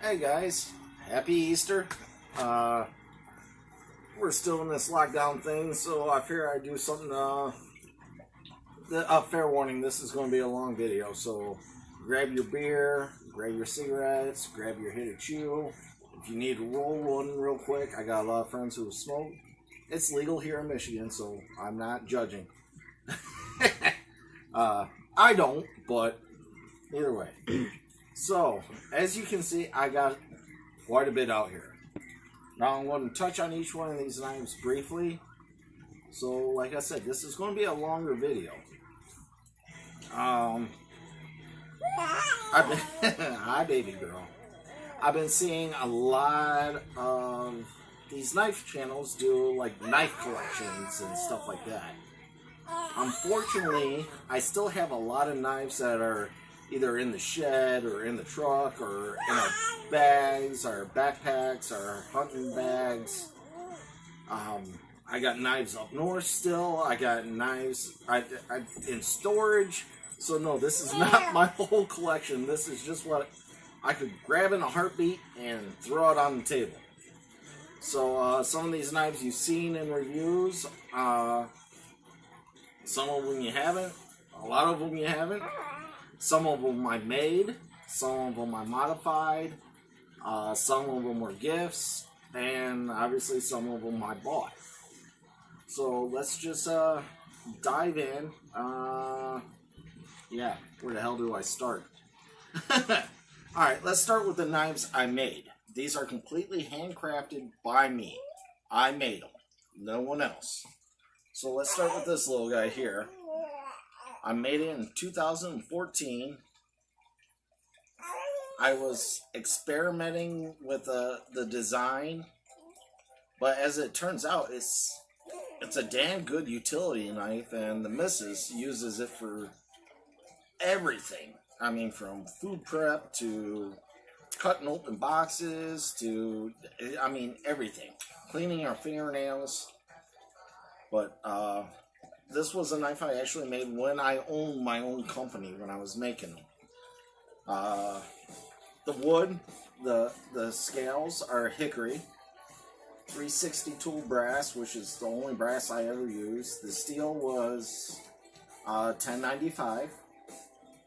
Hey guys, happy Easter. We're still in this lockdown thing, so I figure I'd do something. Fair warning, this is going to be a long video, so grab your beer, grab your cigarettes, grab your hit of chew. If you need to roll one real quick, I got a lot of friends who smoke. It's legal here in Michigan, so I'm not judging. I don't, but either way. So, as you can see, I got quite a bit out here. Now I'm going to touch on each one of these knives briefly. So, like I said, this is going to be a longer video. Hi, baby girl. I've been seeing a lot of these knife channels do like knife collections and stuff like that. Unfortunately, I still have a lot of knives that are either in the shed or in the truck or in our bags, our backpacks, our hunting bags. I got knives up north still. I got knives in storage. So no, this is not my whole collection. This is just what I could grab in a heartbeat and throw it on the table. So some of these knives you've seen in reviews. Some of them you haven't. A lot of them you haven't. Some of them I made. Some of them I modified. Some of them were gifts. And obviously some of them I bought. So let's just dive in. Yeah, where the hell do I start? Alright, let's start with the knives I made. These are completely handcrafted by me. I made them. No one else. So let's start with this little guy here. I made it in 2014. I was experimenting with the design, but as it turns out, it's a damn good utility knife, and the missus uses it for everything. I mean, from food prep to cutting open boxes to, I mean, everything. Cleaning our fingernails. But this was a knife I actually made when I owned my own company, when I was making them. The wood, the scales are hickory. 360 tool brass, which is the only brass I ever used. The steel was 1095,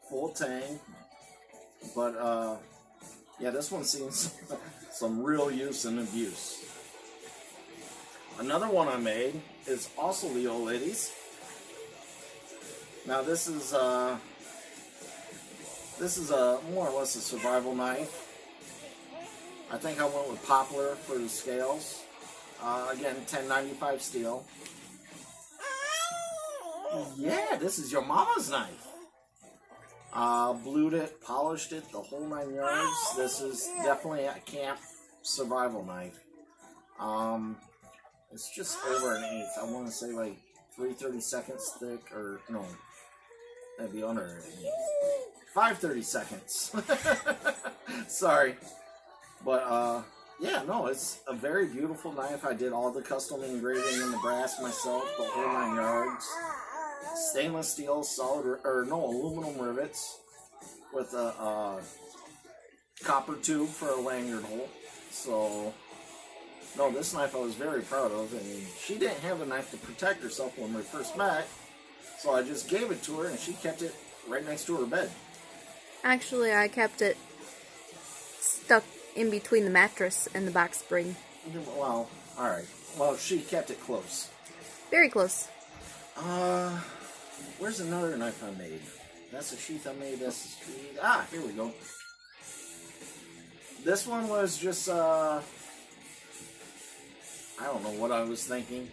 full tang. But yeah, this one seems some real use and abuse. Another one I made is also the old ladies. Now this is a more or less a survival knife. I think I went with poplar for the scales. Again, 1095 steel. Yeah, this is your mama's knife. Blued it, polished it, the whole 9 yards. This is definitely a camp survival knife. It's just over an eighth. I want to say like 3/32 thick, or no, that'd be under an eighth. 5/32. Sorry, but yeah, no, it's a very beautiful knife. I did all the custom engraving in the brass myself, the whole 9 yards. Stainless steel, solid or no, aluminum rivets with a copper tube for a lanyard hole. So. No, this knife I was very proud of, and she didn't have a knife to protect herself when we first met, so I just gave it to her, and she kept it right next to her bed. Actually, I kept it stuck in between the mattress and the box spring. Well, alright. Well, she kept it close. Very close. Where's another knife I made? That's a sheath I made, that's a sheath. Ah, here we go. This one was just, I don't know what I was thinking,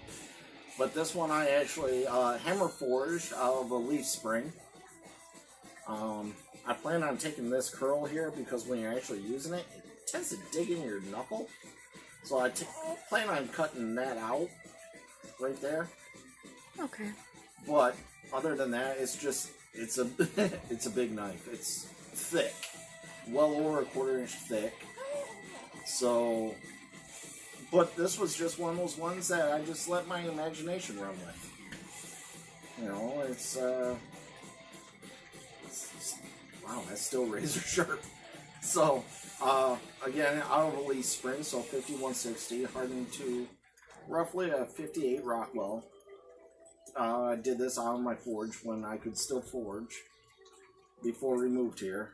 but this one I actually hammer forged out of a leaf spring. I plan on taking this curl here because when you're actually using it, it tends to dig in your knuckle. So I plan on cutting that out right there. Okay. But other than that, it's a it's a big knife. It's thick, well over 1/4 inch thick. So. But this was just one of those ones that I just let my imagination run with. You know, it's wow, that's still razor sharp. So, again, out of Elite Spring, so 5160, hardened to roughly a 58 Rockwell. I did this on my forge when I could still forge before we moved here.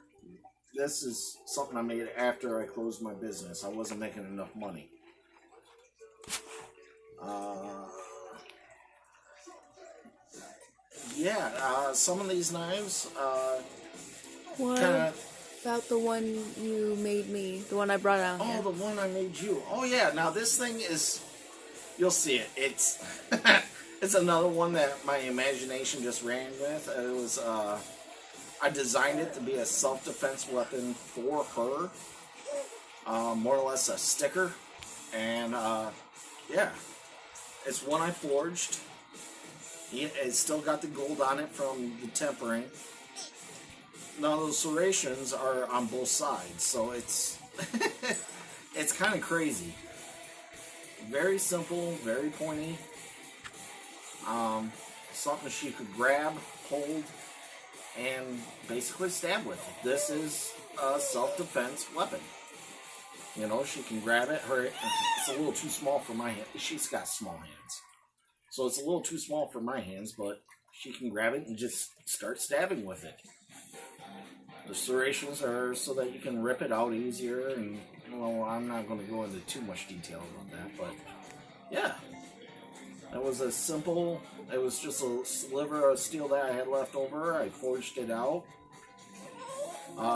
This is something I made after I closed my business. I wasn't making enough money. Some of these knives, What kind of... about the one you made me? The one I brought out Oh, here? the one I made you. Oh, yeah. Now, this thing is... You'll see it. It's... it's another one that my imagination just ran with. It was, I designed it to be a self-defense weapon for her. More or less a sticker. And, yeah. It's one I forged. It's still got the gold on it from the tempering. Now, those serrations are on both sides, so it's... it's kind of crazy. Very simple, very pointy. Something she could grab, hold, and basically stab with. This is a self-defense weapon. You know, she can grab it. It's a little too small for my hand. She's got small hands. So it's a little too small for my hands, but she can grab it and just start stabbing with it. The serrations are so that you can rip it out easier, and, well, I'm not going to go into too much detail about that, but, yeah. It was a simple, it was just a sliver of steel that I had left over. I forged it out.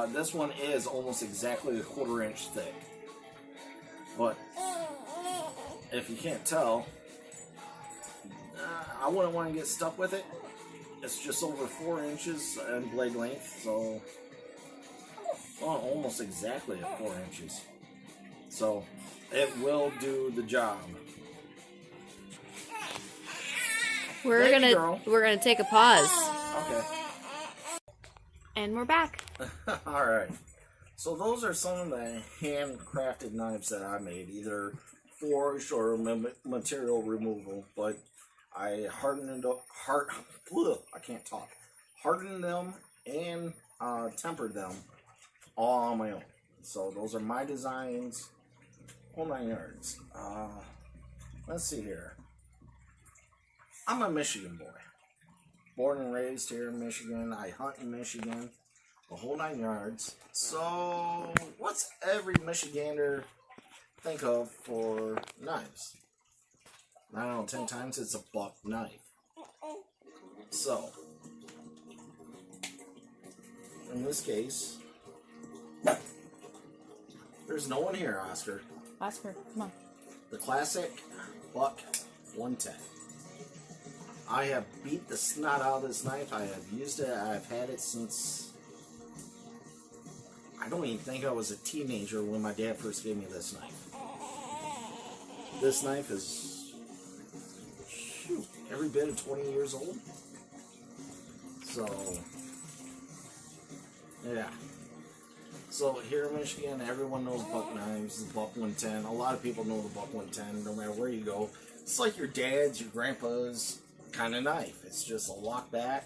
This one is almost exactly a 1/4 inch thick. But, if you can't tell, I wouldn't want to get stuck with it. It's just over 4 inches in blade length, so, well, almost exactly at 4 inches. So, it will do the job. We're gonna take a pause, Okay. and we're back. All right. So those are some of the handcrafted knives that I made, either forged or material removal. But I hardened them and tempered them all on my own. So those are my designs, all 9 yards. Let's see here. I'm a Michigan boy. Born and raised here in Michigan. I hunt in Michigan. The whole 9 yards. So, what's every Michigander think of for knives? 9 out of 10 times it's a buck knife. So, in this case, there's no one here, Oscar. Oscar, come on. The classic Buck 110. I have beat the snot out of this knife. I have used it. I've had it since... I don't even think I was a teenager when my dad first gave me this knife. This knife is... shoot, every bit of 20 years old. So... yeah. So here in Michigan, everyone knows Buck knives, the Buck 110. A lot of people know the Buck 110, no matter where you go. It's like your dad's, your grandpa's kind of knife. It's just a lockback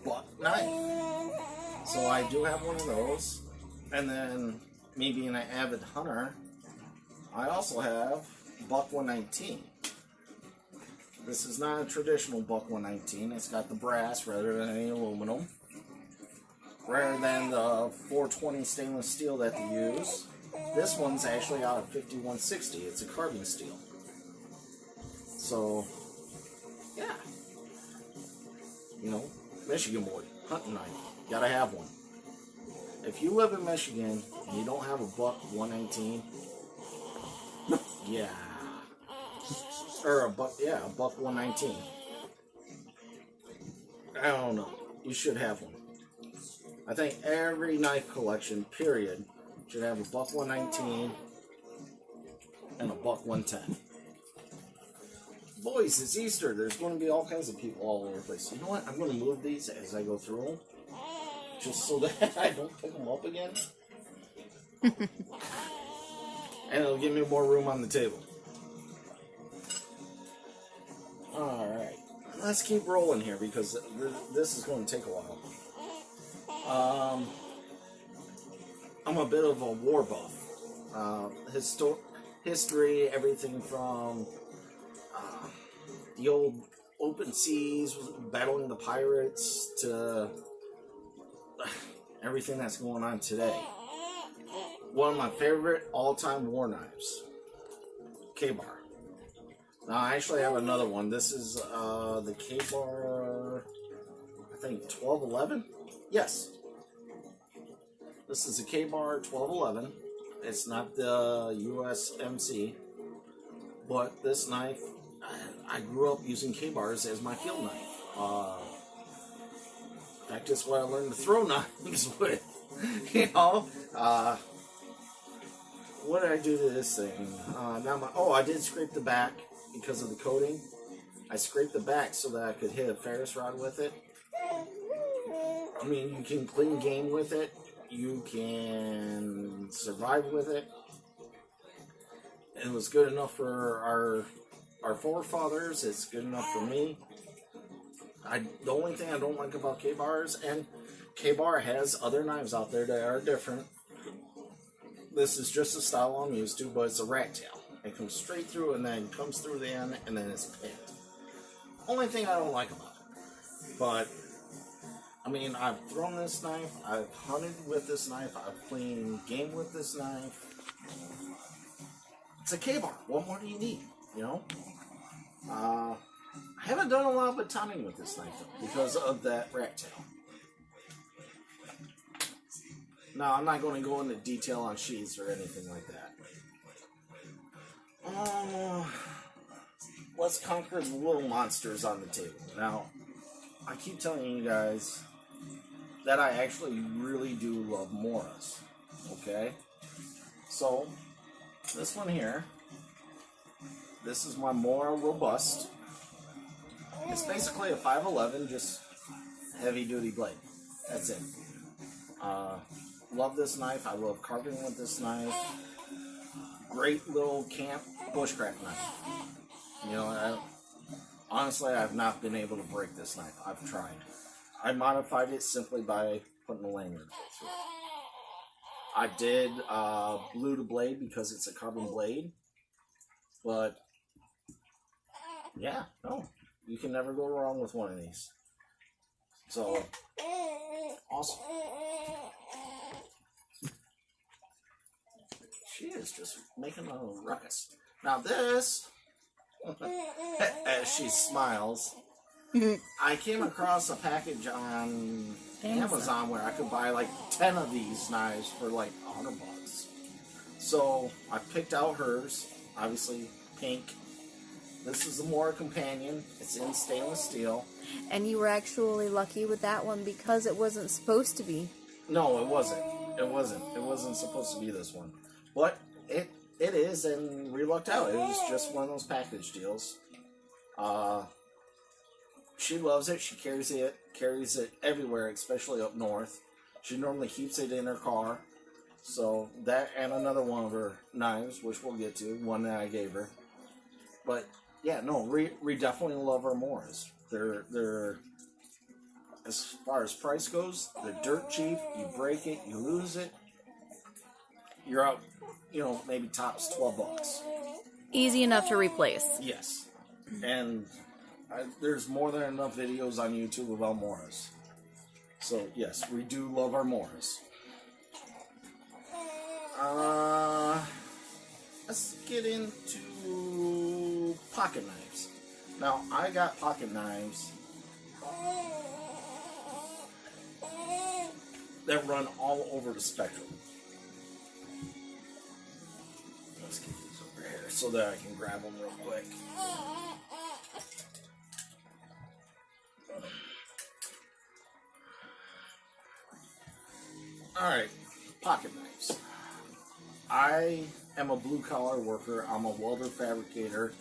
Buck knife. So I do have one of those. And then, me being an avid hunter, I also have Buck 119. This is not a traditional Buck 119. It's got the brass rather than any aluminum. Rather than the 420 stainless steel that they use. This one's actually out of 5160. It's a carbon steel. So, yeah. You know, Michigan boy, hunting knife. Gotta have one. If you live in Michigan and you don't have a Buck 119, yeah. Or a Buck 119. I don't know. You should have one. I think every knife collection, period, should have a Buck 119 and a Buck 110. Boys, it's Easter. There's going to be all kinds of people all over the place. You know what? I'm going to move these as I go through them, just so that I don't pick them up again. And it'll give me more room on the table. Alright. Let's keep rolling here because this is going to take a while. I'm a bit of a war buff. History, everything from the old open seas, battling the pirates, to everything that's going on today. One of my favorite all-time war knives, Ka-Bar. Now, I actually have another one. This is the Ka-Bar, I think 1211? Yes. This is a Ka-Bar 1211. It's not the USMC, but this knife, I grew up using Ka-Bars as my field knife. In fact, it's what I learned to throw knives with. You know, what did I do to this thing? I did scrape the back because of the coating. I scraped the back so that I could hit a Ferris rod with it. I mean, you can clean game with it. You can survive with it. It was good enough for our forefathers. It's good enough for me. The only thing I don't like about Ka-Bars, and Ka-Bar has other knives out there that are different. This is just the style I'm used to, but it's a rat tail. It comes straight through and then comes through the end and then it's pinned. Only thing I don't like about it. But, I mean, I've thrown this knife, I've hunted with this knife, I've cleaned game with this knife. It's a Ka-Bar. What more do you need, you know? I haven't done a lot of batoning with this knife, though, because of that rat tail. Now, I'm not going to go into detail on sheaths or anything like that. Let's conquer the little monsters on the table. Now, I keep telling you guys that I actually really do love Moras. Okay? So, this one here, this is my Mora Robust. It's basically a 511, just heavy-duty blade. That's it. Love this knife. I love carving with this knife. Great little camp bushcraft knife. You know, honestly, I've not been able to break this knife. I've tried. I modified it simply by putting a lanyard through it. I did blue the blade because it's a carbon blade. But, yeah, no. You can never go wrong with one of these. So, awesome. She is just making a ruckus. Now this, as she smiles, I came across a package on Amazon where I could buy like 10 of these knives for like $100. So I picked out hers, obviously pink. This is the Mora Companion. It's in stainless steel. And you were actually lucky with that one because it wasn't supposed to be. No, it wasn't. It wasn't. It wasn't supposed to be this one. But it is, and we lucked out. It was just one of those package deals. She loves it. She carries it everywhere, especially up north. She normally keeps it in her car. So that and another one of her knives, which we'll get to, one that I gave her. But yeah, no, we definitely love our Moras. They're as far as price goes, they're dirt cheap. You break it, you lose it, you're out. You know, maybe tops $12. Easy enough to replace. Yes, and there's more than enough videos on YouTube about Moras. So yes, we do love our Moras. Let's get into pocket knives. Now, I got pocket knives that run all over the spectrum. Let's get these over here so that I can grab them real quick. Alright, pocket knives. I am a blue-collar worker. I'm a welder fabricator,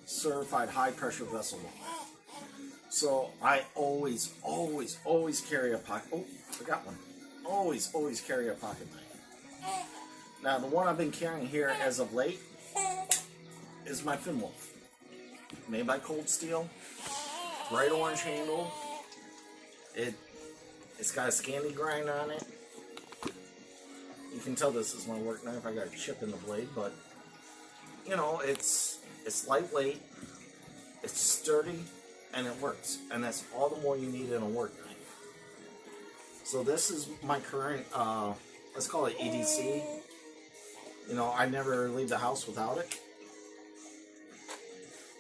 certified high-pressure vessel welder. So I always carry a pocket. Oh, forgot one. Always carry a pocket knife. Now, the one I've been carrying here as of late is my Finn Wolf. Made by Cold Steel. Bright orange handle. It's got a Scandi grind on it. can tell this is my work knife. I got a chip in the blade, but you know, it's lightweight, it's sturdy, and it works. And that's all the more you need in a work knife. So this is my current, let's call it EDC. You know, I never leave the house without it.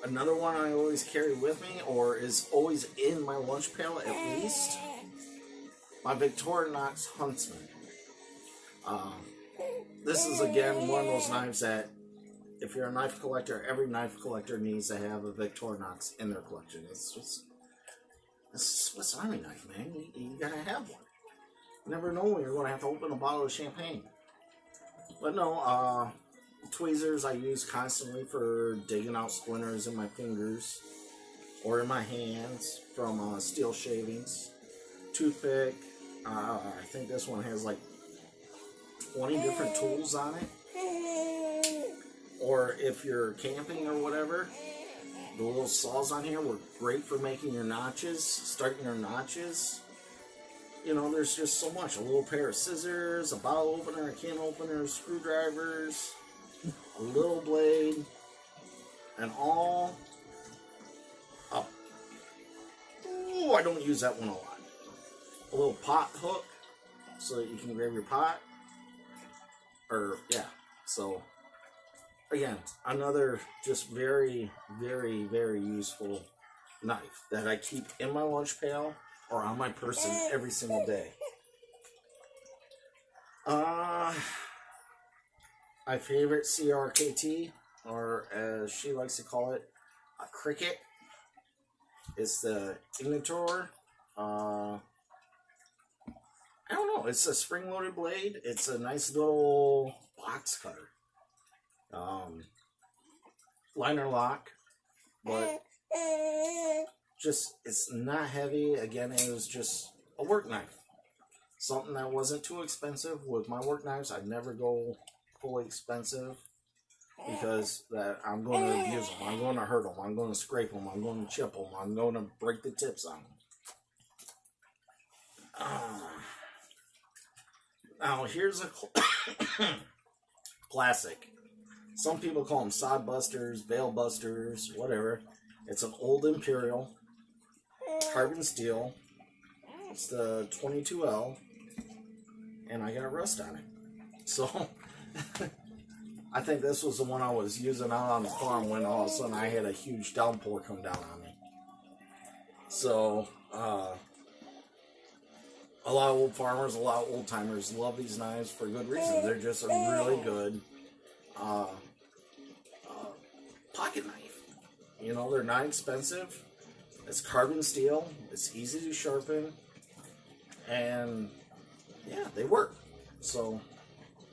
Another one I always carry with me, or is always in my lunch pail at least, my Victorinox Huntsman. This is again one of those knives that, if you're a knife collector, every knife collector needs to have a Victorinox in their collection. It's a Swiss Army knife, man. You gotta have one. You never know when you're gonna have to open a bottle of champagne. But no, tweezers I use constantly for digging out splinters in my fingers or in my hands from steel shavings. Toothpick. I think this one has like 20 different tools on it. Or if you're camping or whatever, the little saws on here were great for making your notches, starting your notches. You know, there's just so much. A little pair of scissors, a bottle opener, a can opener, screwdrivers, a little blade, and all up. Ooh, I don't use that one a lot. A little pot hook so that you can grab your pot. Or, yeah, so, again, another just very, very, very useful knife that I keep in my lunch pail or on my person every single day. My favorite CRKT, or as she likes to call it, a Cricket, is the Ignitor. I don't know, it's a spring-loaded blade. It's a nice little box cutter. Liner lock, but just, it's not heavy. Again, it was just a work knife. Something that wasn't too expensive. With my work knives, I'd never go fully expensive because that I'm going to abuse them. I'm going to hurt them. I'm going to scrape them. I'm going to chip them. I'm going to break the tips on them. Now, here's a classic. Some people call them sod busters, bale busters, whatever. It's an old Imperial carbon steel. It's the 22L, and I got rust on it. So, I think this was the one I was using out on the farm when all of a sudden I had a huge downpour come down on me. So, a lot of old farmers, a lot of old timers love these knives for good reason. They're just a really good pocket knife. You know, they're not expensive. It's carbon steel. It's easy to sharpen. And, yeah, they work. So,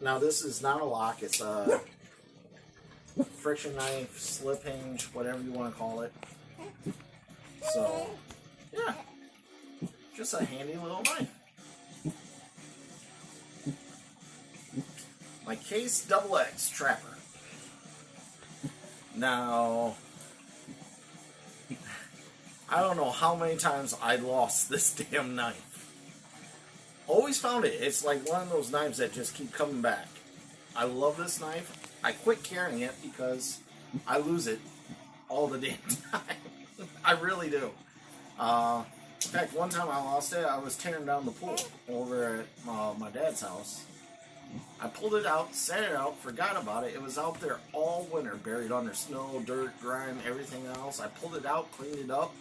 now this is not a lock. It's a friction knife, slip hinge, whatever you want to call it. So, yeah. Just a handy little knife. My Case XX Trapper. Now, I don't know how many times I lost this damn knife. Always found it. It's like one of those knives that just keep coming back. I love this knife. I quit carrying it because I lose it all the damn time. I really do. In fact, one time I lost it, I was tearing down the pool over at my dad's house. I pulled it out, set it out, forgot about it. It was out there all winter, buried under snow, dirt, grime, everything else. I pulled it out, cleaned it up,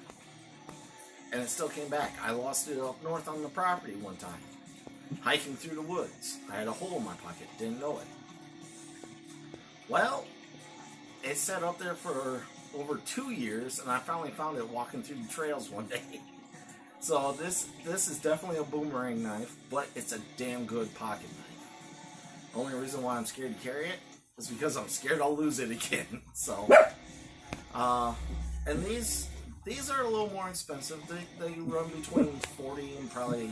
and it still came back. I lost it up north on the property one time, hiking through the woods. I had a hole in my pocket, didn't know it. Well, it sat up there for over 2 years, and I finally found it walking through the trails one day. So this is definitely a boomerang knife, but it's a damn good pocket knife. The only reason why I'm scared to carry it is because I'm scared I'll lose it again. So, and these are a little more expensive. They run between 40 and probably,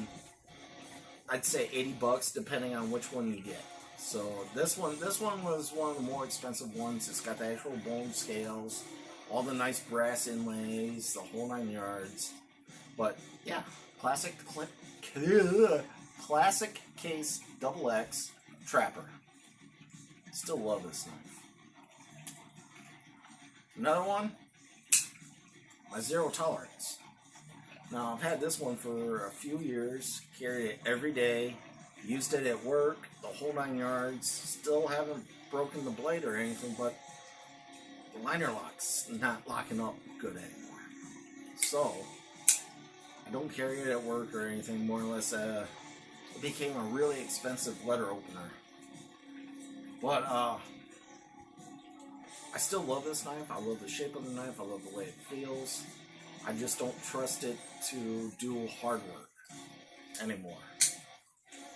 I'd say $80, depending on which one you get. So this one was one of the more expensive ones. It's got the actual bone scales, all the nice brass inlays, the whole 9 yards. But yeah, classic Case XX Trapper. Still love this knife. Another one, my Zero Tolerance. Now, I've had this one for a few years, carried it every day, used it at work, the whole 9 yards. Still haven't broken the blade or anything, but the liner lock's not locking up good anymore. So, I don't carry it at work or anything, more or less. It became a really expensive letter opener. But, I still love this knife. I love the shape of the knife. I love the way it feels. I just don't trust it to do hard work anymore,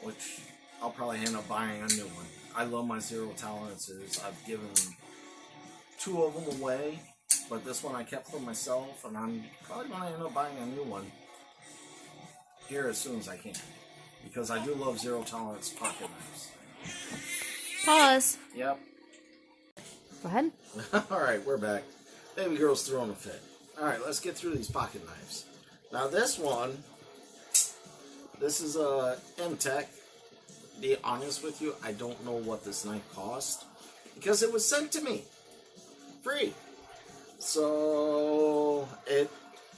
which I'll probably end up buying a new one. I love my Zero Tolerances. I've given 2 of them away, but this one I kept for myself, and I'm probably going to end up buying a new one here as soon as I can, because I do love Zero Tolerance pocket knives. Pause. Yep. Go ahead. Alright, we're back. Baby girl's throwing a fit. Alright, let's get through these pocket knives. Now this one, this is a M-Tech. To be honest with you, I don't know what this knife cost, because it was sent to me free. So it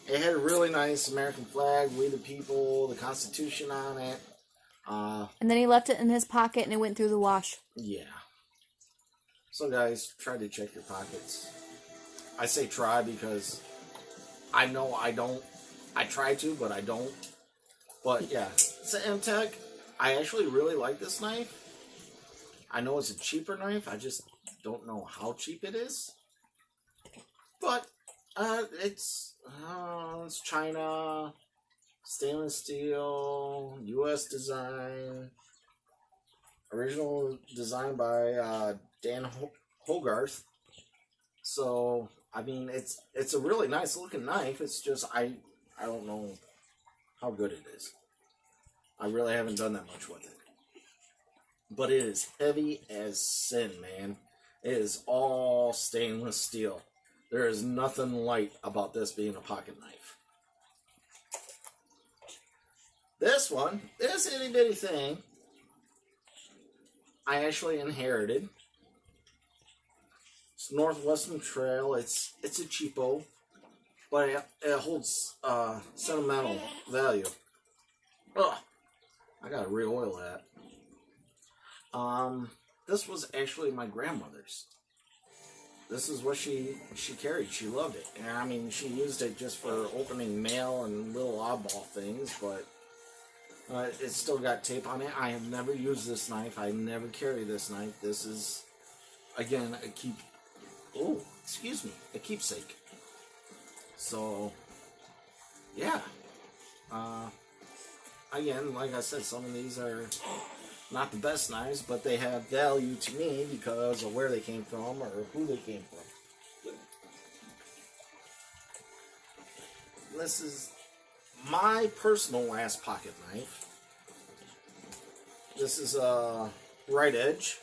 had a really nice American flag, We the People, the Constitution on it. And then he left it in his pocket and it went through the wash. Yeah. So guys, try to check your pockets. I say try because I know I don't. I try to, but I don't. But yeah, it's an M-Tech. I actually really like this knife. I know it's a cheaper knife. I just don't know how cheap it is. But it's China, stainless steel, U.S. design, original design by Dan Hogarth. So I mean, it's a really nice looking knife. It's just I don't know how good it is. I really haven't done that much with it. But it is heavy as sin, man. It is all stainless steel. There is nothing light about this being a pocket knife. This one, this itty bitty thing, I actually inherited. It's Northwestern Trail. It's a cheapo, but it holds sentimental value. Ugh, I gotta re-oil that. This was actually my grandmother's. This is what she carried. She loved it. And I mean, she used it just for opening mail and little oddball things, but it's still got tape on it. I have never used this knife. I never carry this knife. This is, again, a keepsake. So, yeah. Again, like I said, some of these are not the best knives, but they have value to me because of where they came from or who they came from. This is my personal last pocket knife. This is a Right Edge.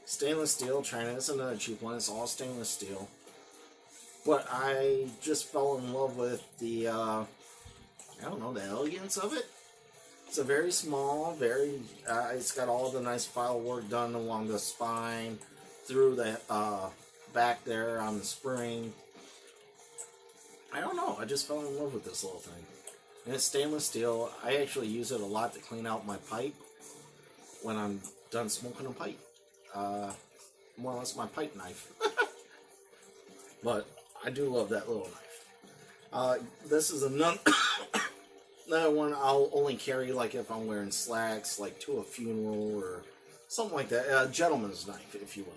Stainless steel, China. It's another cheap one. It's all stainless steel. But I just fell in love with the, the elegance of it. It's a very small, it's got all the nice file work done along the spine, through the back there on the spring. I don't know, I just fell in love with this little thing. And it's stainless steel. I actually use it a lot to clean out my pipe when I'm done smoking a pipe. More or less my pipe knife. But I do love that little knife. This is another one I'll only carry like if I'm wearing slacks, like to a funeral or something like that. A gentleman's knife, if you will.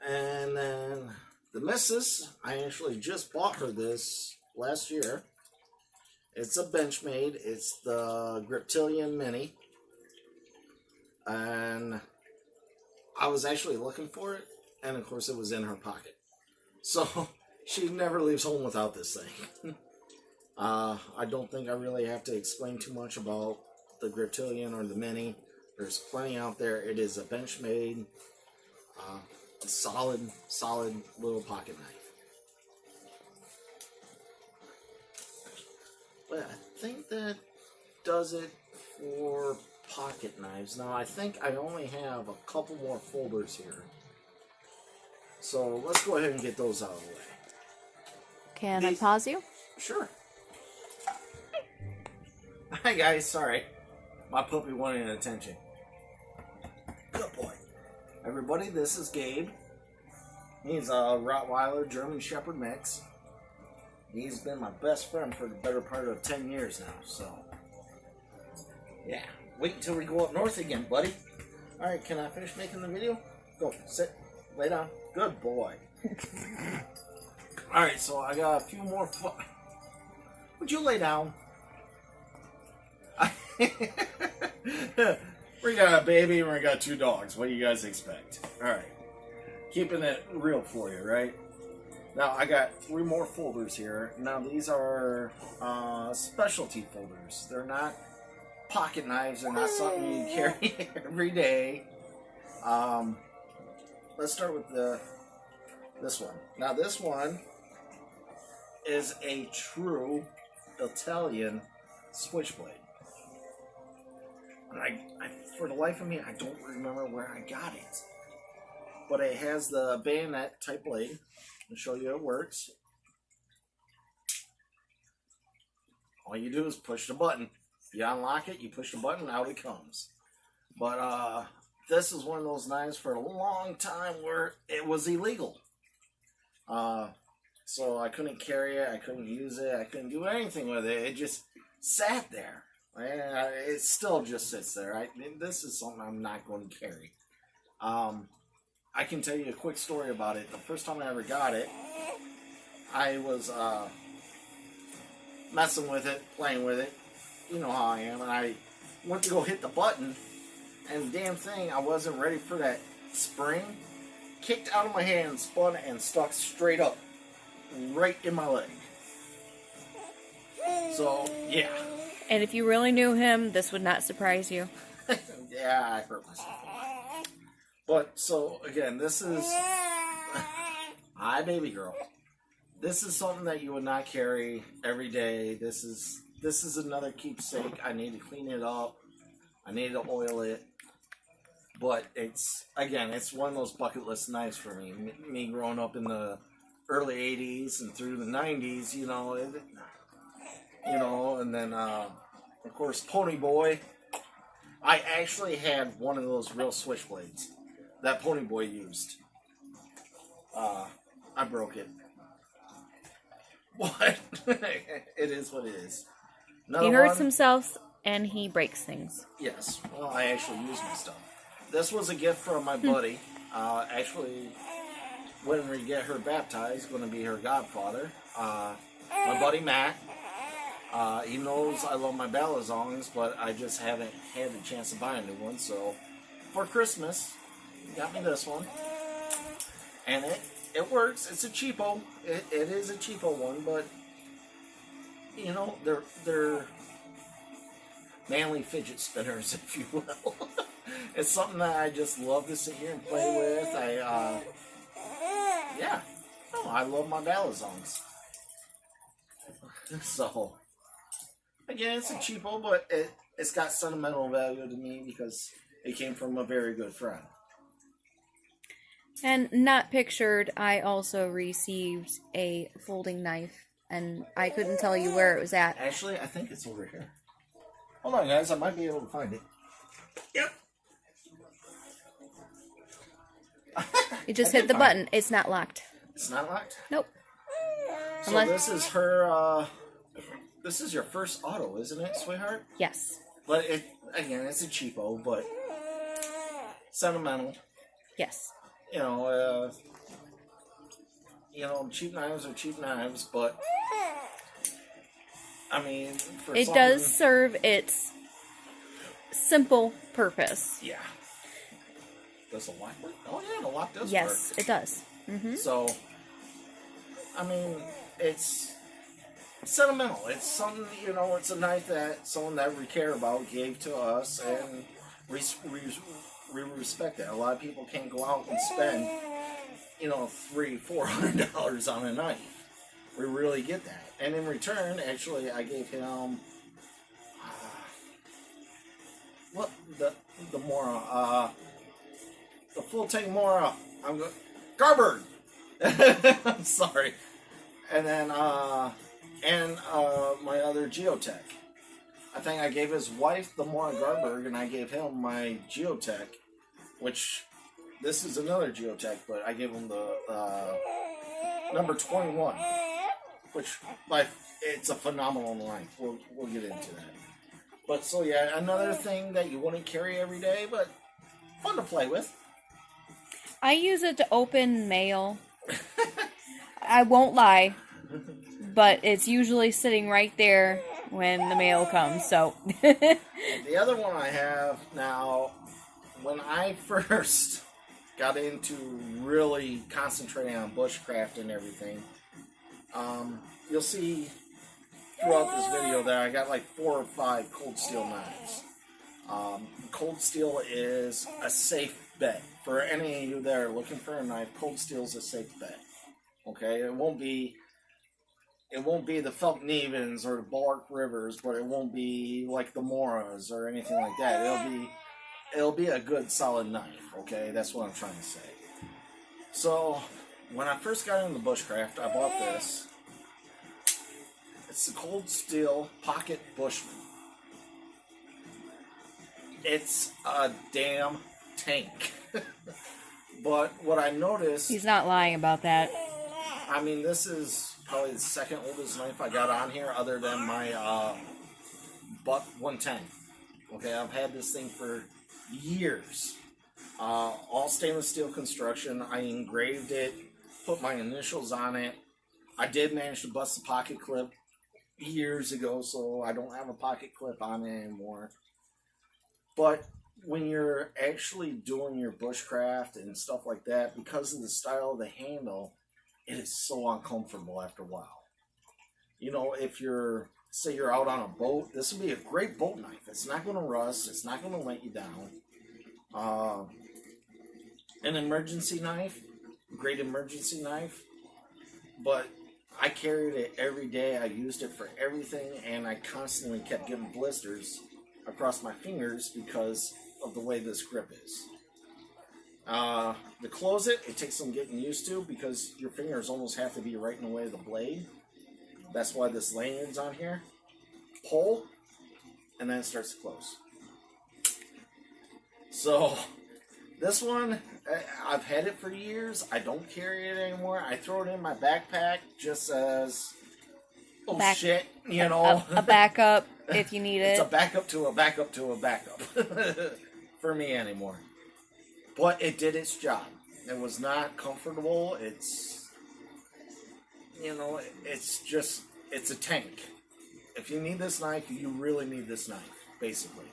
And then the missus, I actually just bought her this last year. It's a Benchmade. It's the Griptilian Mini. And I was actually looking for it, and of course it was in her pocket. So she never leaves home without this thing. I don't think I really have to explain too much about the Griptilian or the Mini. There's plenty out there. It is a Benchmade, solid little pocket knife. But I think that does it for pocket knives. Now, I think I only have a couple more folders here. So let's go ahead and get those out of the way. Can I pause you? Sure. Hi guys, sorry. My puppy wanted attention. Good boy. Everybody, this is Gabe. He's a Rottweiler German Shepherd mix. He's been my best friend for the better part of 10 years now, so... yeah. Wait until we go up north again, buddy. Alright, can I finish making the video? Go, sit, lay down. Good boy. Alright, so I got a few more Would you lay down? We got a baby and we got 2 dogs. What do you guys expect? Alright. Keeping it real for you, right? Now, I got 3 more folders here. Now, these are specialty folders. They're not pocket knives. They're not something you carry every day. Let's start with this one. Now, this one is a true Italian switchblade. And I, for the life of me, I don't remember where I got it. But it has the bayonet type blade. I'll show you how it works. All you do is push the button. You unlock it, you push the button, out it comes. But this is one of those knives for a long time where it was illegal. So I couldn't carry it, I couldn't use it, I couldn't do anything with it. It just sat there. And it still just sits there. This is something I'm not going to carry. I can tell you a quick story about it. The first time I ever got it, I was messing with it, playing with it. You know how I am. And I went to go hit the button, and the damn thing, I wasn't ready for that spring. Kicked out of my hand, spun, and stuck straight up, right in my leg. So, yeah. And if you really knew him, this would not surprise you. Yeah, I hurt myself a lot. But, so, again, this is... Hi, baby girl. This is something that you would not carry every day. This is another keepsake. I need to clean it up. I need to oil it. But it's, again, it's one of those bucket list knives for me. Me growing up in the early 80s and through the 90s, you know, and then, of course, Pony Boy. I actually had one of those real switchblades that Pony Boy used. I broke it. What? It is what it is. Another He hurts one, himself and he breaks things. Yes. Well, I actually use my stuff. This was a gift from my buddy. Actually, when we get her baptized, going to be her godfather. My buddy Matt. He knows I love my Ballazongs, but I just haven't had the chance to buy a new one. So, for Christmas, he got me this one. And it works. It's a cheapo. It is a cheapo one, but, you know, they're manly fidget spinners, if you will. It's something that I just love to sit here and play with. Yeah. Oh, I love my Ballazongs. So, again, it's a cheapo, but it's got sentimental value to me because it came from a very good friend. And not pictured, I also received a folding knife, and I couldn't tell you where it was at. Actually, I think it's over here. Hold on, guys. I might be able to find it. Yep. You just hit the button. It's not locked. It's not locked? Nope. So this is her, this is your first auto, isn't it, sweetheart? Yes. But, again, it's a cheapo, but sentimental. Yes. You know, cheap knives are cheap knives, but, I mean, for It does serve its simple purpose. Yeah. Does the lock work? Oh, yeah, the lock does work. Yes, it does. Mm-hmm. So, I mean, it's sentimental. It's something, you know, it's a knife that someone that we care about gave to us, and we respect that. A lot of people can't go out and spend, you know, $300-$400 on a knife. We really get that. And in return, actually, I gave him what the Mora, the full tank Mora. I'm going Garbird. I'm sorry. And then my other Geotech. I think I gave his wife the Mora Garbird, and I gave him my Geotech, which this is another Geotech, but I gave him the number 21, which it's a phenomenal line. We'll get into that. But so yeah, another thing that you wouldn't carry every day, but fun to play with. I use it to open mail. I won't lie, but it's usually sitting right there when the mail comes, so. The other one I have now, when I first got into really concentrating on bushcraft and everything, you'll see throughout this video that I got like 4 or 5 cold steel knives. Cold steel is a safe bet. For any of you that are looking for a knife, cold steel is a safe bet. Okay, it won't be the Feltnevens or the Bulwark Rivers, but it won't be like the Moras or anything like that. It'll be a good solid knife. Okay, that's what I'm trying to say. So when I first got into bushcraft, I bought this. It's the Cold Steel Pocket Bushman. It's a damn tank. But what I noticed... He's not lying about that. I mean, this is probably the second oldest knife I got on here, other than my Buck 110. Okay, I've had this thing for years. All stainless steel construction. I engraved it, put my initials on it. I did manage to bust the pocket clip years ago, so I don't have a pocket clip on it anymore. But when you're actually doing your bushcraft and stuff like that, because of the style of the handle, it is so uncomfortable after a while. You know, if say you're out on a boat, this would be a great boat knife. It's not going to rust. It's not going to let you down. An emergency knife, great emergency knife, but I carried it every day. I used it for everything, and I constantly kept getting blisters across my fingers because of the way this grip is. To close it, it takes some getting used to because your fingers almost have to be right in the way of the blade. That's why this lanyard's on here. Pull, and then it starts to close. So, this one, I've had it for years. I don't carry it anymore. I throw it in my backpack just as, shit, you know. A backup if you need it. It's a backup to a backup to a backup for me anymore. But it did its job. It was not comfortable. It's, you know, it's a tank. If you need this knife, you really need this knife, basically.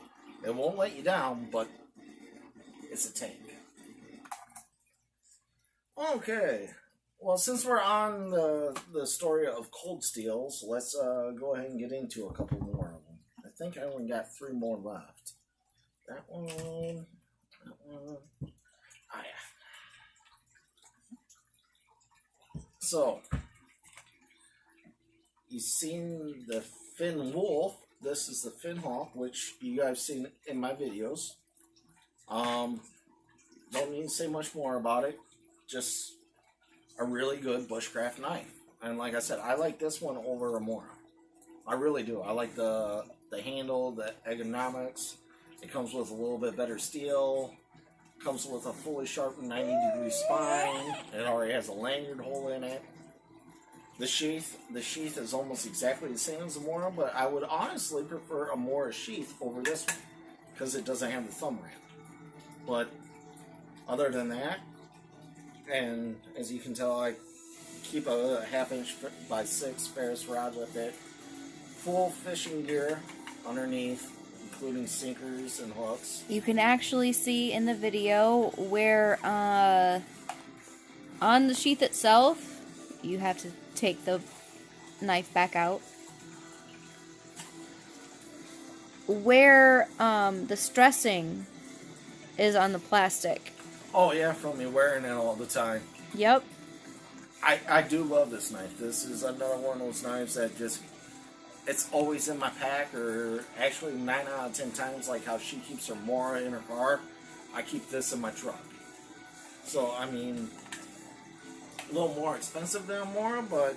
It won't let you down, but it's a tank. Okay. Well, since we're on the story of cold steels, let's go ahead and get into a couple more of them. I think I only got 3 more left. That one. Ah, yeah. So, you've seen the Finn Wolf. This is the Finn Hawk, which you guys seen in my videos. Don't need to say much more about it. Just a really good bushcraft knife. And like I said, I like this one over a Mora. I really do. I like the handle, the ergonomics. It comes with a little bit better steel. Comes with a fully sharpened 90-degree spine. It already has a lanyard hole in it. The sheath is almost exactly the same as the Mora, but I would honestly prefer a Mora sheath over this one because it doesn't have the thumb ramp. But other than that, and as you can tell, I keep a 1/2 inch by 6 Ferris rod with it. Full fishing gear underneath, including sinkers and hooks. You can actually see in the video where on the sheath itself, you have to take the knife back out. Where the stressing is on the plastic. Oh yeah, from me wearing it all the time. Yep. I do love this knife. This is another one of those knives that just, it's always in my pack, or actually 9 out of 10 times, like how she keeps her Mora in her car, I keep this in my truck. So, I mean, a little more expensive than a Mora, but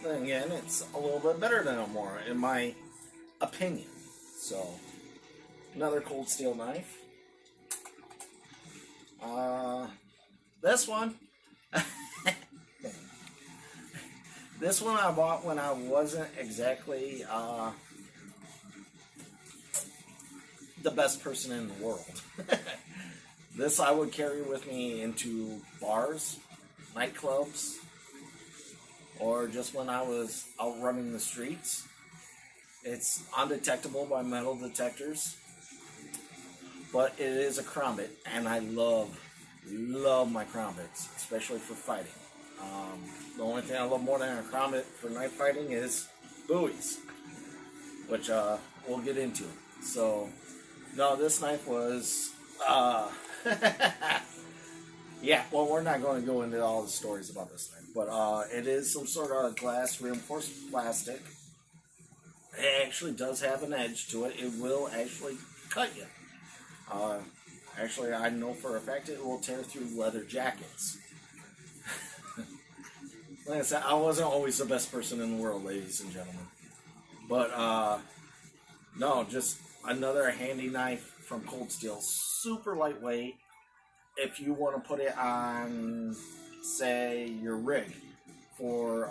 then again, it's a little bit better than a Mora, in my opinion. So, another cold steel knife. This one. This one I bought when I wasn't exactly the best person in the world. This I would carry with me into bars, nightclubs, or just when I was out running the streets. It's undetectable by metal detectors, but it is a Crombit, and I love my Crombits, especially for fighting. The only thing I love more than a Crombit for knife fighting is buoys, which we'll get into. So, no, this knife was, yeah, well, we're not going to go into all the stories about this knife, but it is some sort of glass reinforced plastic. It actually does have an edge to it. It will actually cut you. Actually, I know for a fact it will tear through leather jackets. Like I said, I wasn't always the best person in the world, ladies and gentlemen. But, no, just another handy knife from Cold Steel. Super lightweight. If you want to put it on, say, your rig for,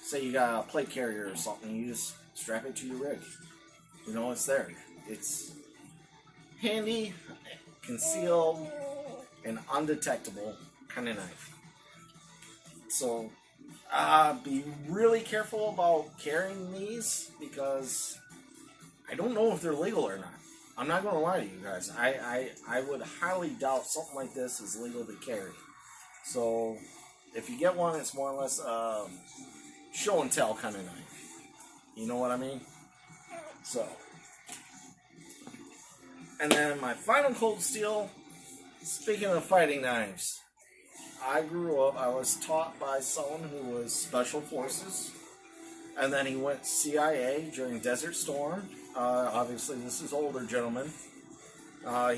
say you got a plate carrier or something, you just strap it to your rig. You know, it's there. It's handy, concealed, and undetectable kind of knife. So, be really careful about carrying these, because I don't know if they're legal or not. I'm not going to lie to you guys. I would highly doubt something like this is legal to carry. So, if you get one, it's more or less show and tell kind of knife. You know what I mean? So, and then my final Cold Steel, speaking of fighting knives, I was taught by someone who was Special Forces, and then he went CIA during Desert Storm. Obviously, this is older gentleman.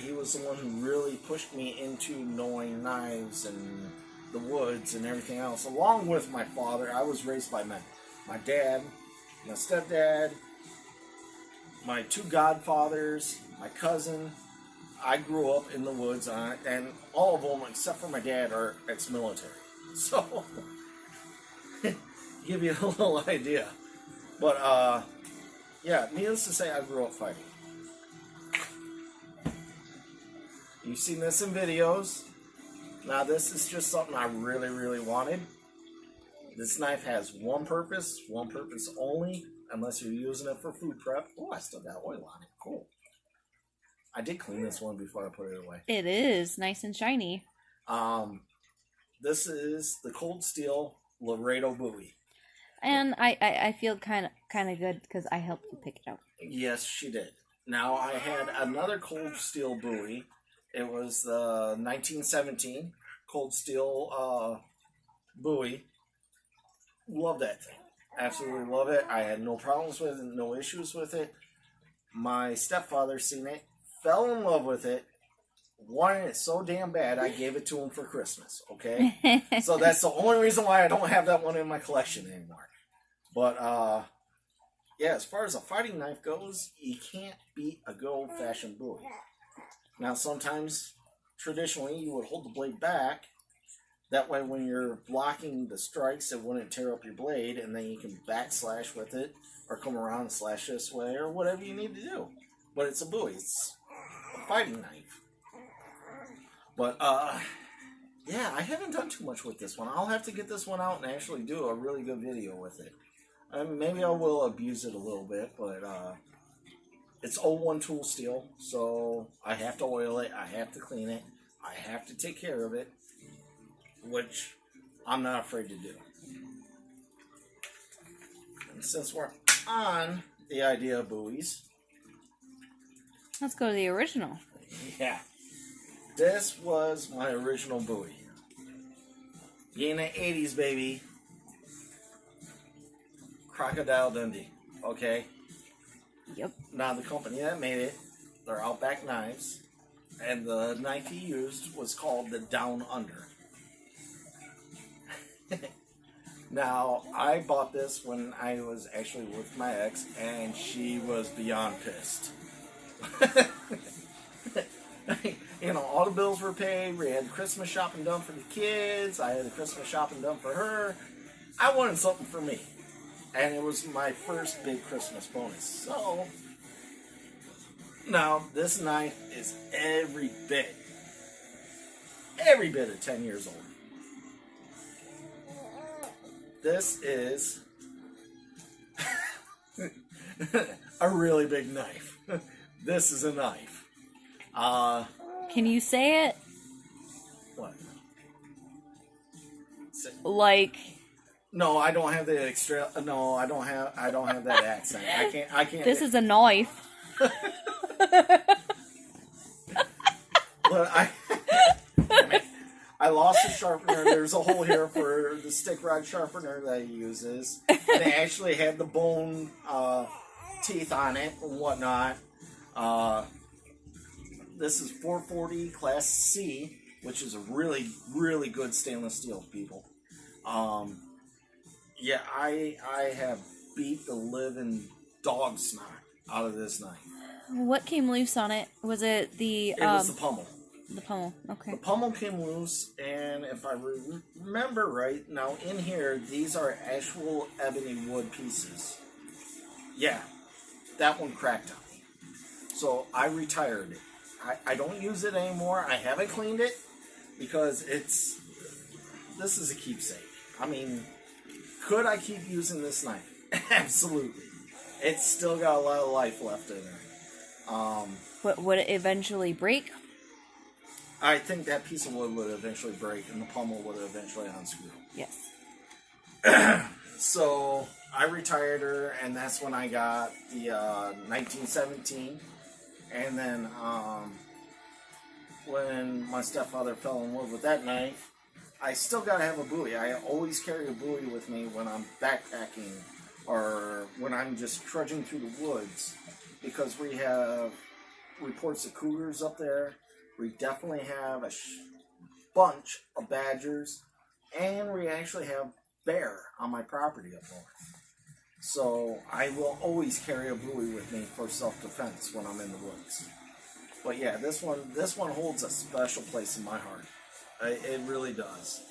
He was the one who really pushed me into knowing knives and the woods and everything else. Along with my father, I was raised by men. My dad, my stepdad, my 2 godfathers, my cousin. I grew up in the woods, and all of them, except for my dad, are ex-military. So, give you a little idea. But, yeah, needless to say, I grew up fighting. You've seen this in videos. Now, this is just something I really, really wanted. This knife has one purpose only, unless you're using it for food prep. Oh, I still got oil on it. Cool. I did clean this one before I put it away. It is nice and shiny. This is the Cold Steel Laredo Bowie. And I feel kind of good because I helped you pick it out. Yes, she did. Now, I had another Cold Steel Bowie. It was the 1917 Cold Steel Bowie. Love that thing. Absolutely love it. I had no problems with it, no issues with it. My stepfather seen it, fell in love with it, wanted it so damn bad, I gave it to him for Christmas, okay? So that's the only reason why I don't have that one in my collection anymore. But, yeah, as far as a fighting knife goes, you can't beat a good old-fashioned Bowie. Now, sometimes, traditionally, you would hold the blade back. That way, when you're blocking the strikes, it wouldn't tear up your blade, and then you can backslash with it, or come around and slash this way, or whatever you need to do. But it's a Bowie. It's a fighting knife. But, yeah, I haven't done too much with this one. I'll have to get this one out and actually do a really good video with it. Maybe I will abuse it a little bit, but, it's 01 tool steel, so I have to oil it, I have to clean it, I have to take care of it, which I'm not afraid to do. And since we're on the idea of buoys, let's go to the original. Yeah, this was my original Bowie. Being the 80s, baby. Crocodile Dundee. Okay. Yep. Now the company that made it, they're Outback Knives, and the knife he used was called the Down Under. Now, I bought this when I was actually with my ex, and she was beyond pissed. You know, all the bills were paid. We had Christmas shopping done for the kids. I had the Christmas shopping done for her. I wanted something for me. And it was my first big Christmas bonus. So, now, this knife is every bit of 10 years old. This is a really big knife. This is a knife. Can you say it? What? Like, No, I don't have the extra. No, I don't have that accent. I can't. this is a knife. But I lost the sharpener. There's a hole here for the stick rod sharpener that he uses. And it actually had the bone teeth on it and whatnot. This is 440 Class C, which is a really, really good stainless steel, people. Yeah, I have beat the living dog snot out of this knife. What came loose on it? Was it the It was the pommel. the pommel? Okay. The pommel came loose, and if I remember right, now in here, these are actual ebony wood pieces. Yeah, that one cracked on me. So I retired it. I don't use it anymore. I haven't cleaned it because this is a keepsake. I mean, could I keep using this knife? Absolutely. It's still got a lot of life left in there. What would it eventually break? I think that piece of wood would eventually break, and the pommel would eventually unscrew. Yes. So I retired her, and that's when I got the 1917. And then when my stepfather fell in love with that knife, I still gotta have a Bowie. I always carry a Bowie with me when I'm backpacking or when I'm just trudging through the woods, because we have reports of cougars up there. We definitely have a bunch of badgers, and we actually have bear on my property up north. So I will always carry a Bowie with me for self-defense when I'm in the woods. But yeah, this one holds a special place in my heart. It really does.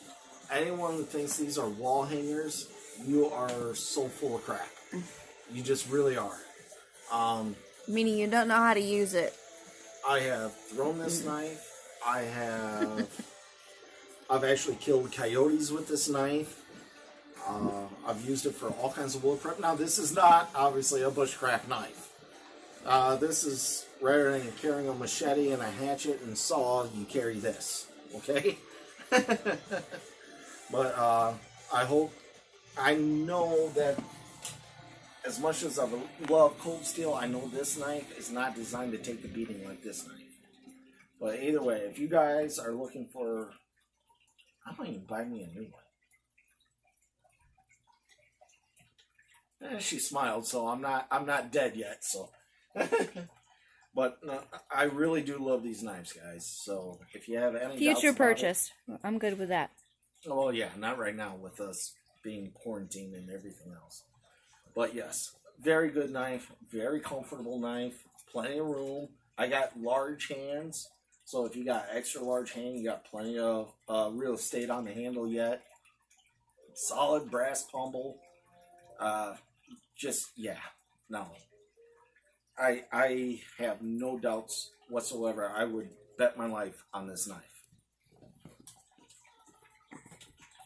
Anyone that thinks these are wall hangers, you are so full of crap. You just really are. Meaning you don't know how to use it. I have thrown this knife. I've actually killed coyotes with this knife. I've used it for all kinds of wood prep. Now, this is not, obviously, a bushcraft knife. This is, rather than carrying a machete and a hatchet and saw, you carry this. Okay? But I know that as much as I love cold steel, I know this knife is not designed to take the beating like this knife. But either way, if you guys are looking for, I might even buy me a new one. She smiled, so I'm not dead yet. So, but I really do love these knives, guys. So if you have any Future doubts purchase. I'm good with that. Oh yeah, not right now with us being quarantined and everything else. But yes, very good knife, very comfortable knife, plenty of room. I got large hands, so if you got extra large hand, you got plenty of real estate on the handle yet. Solid brass pummel. No. I have no doubts whatsoever. I would bet my life on this knife.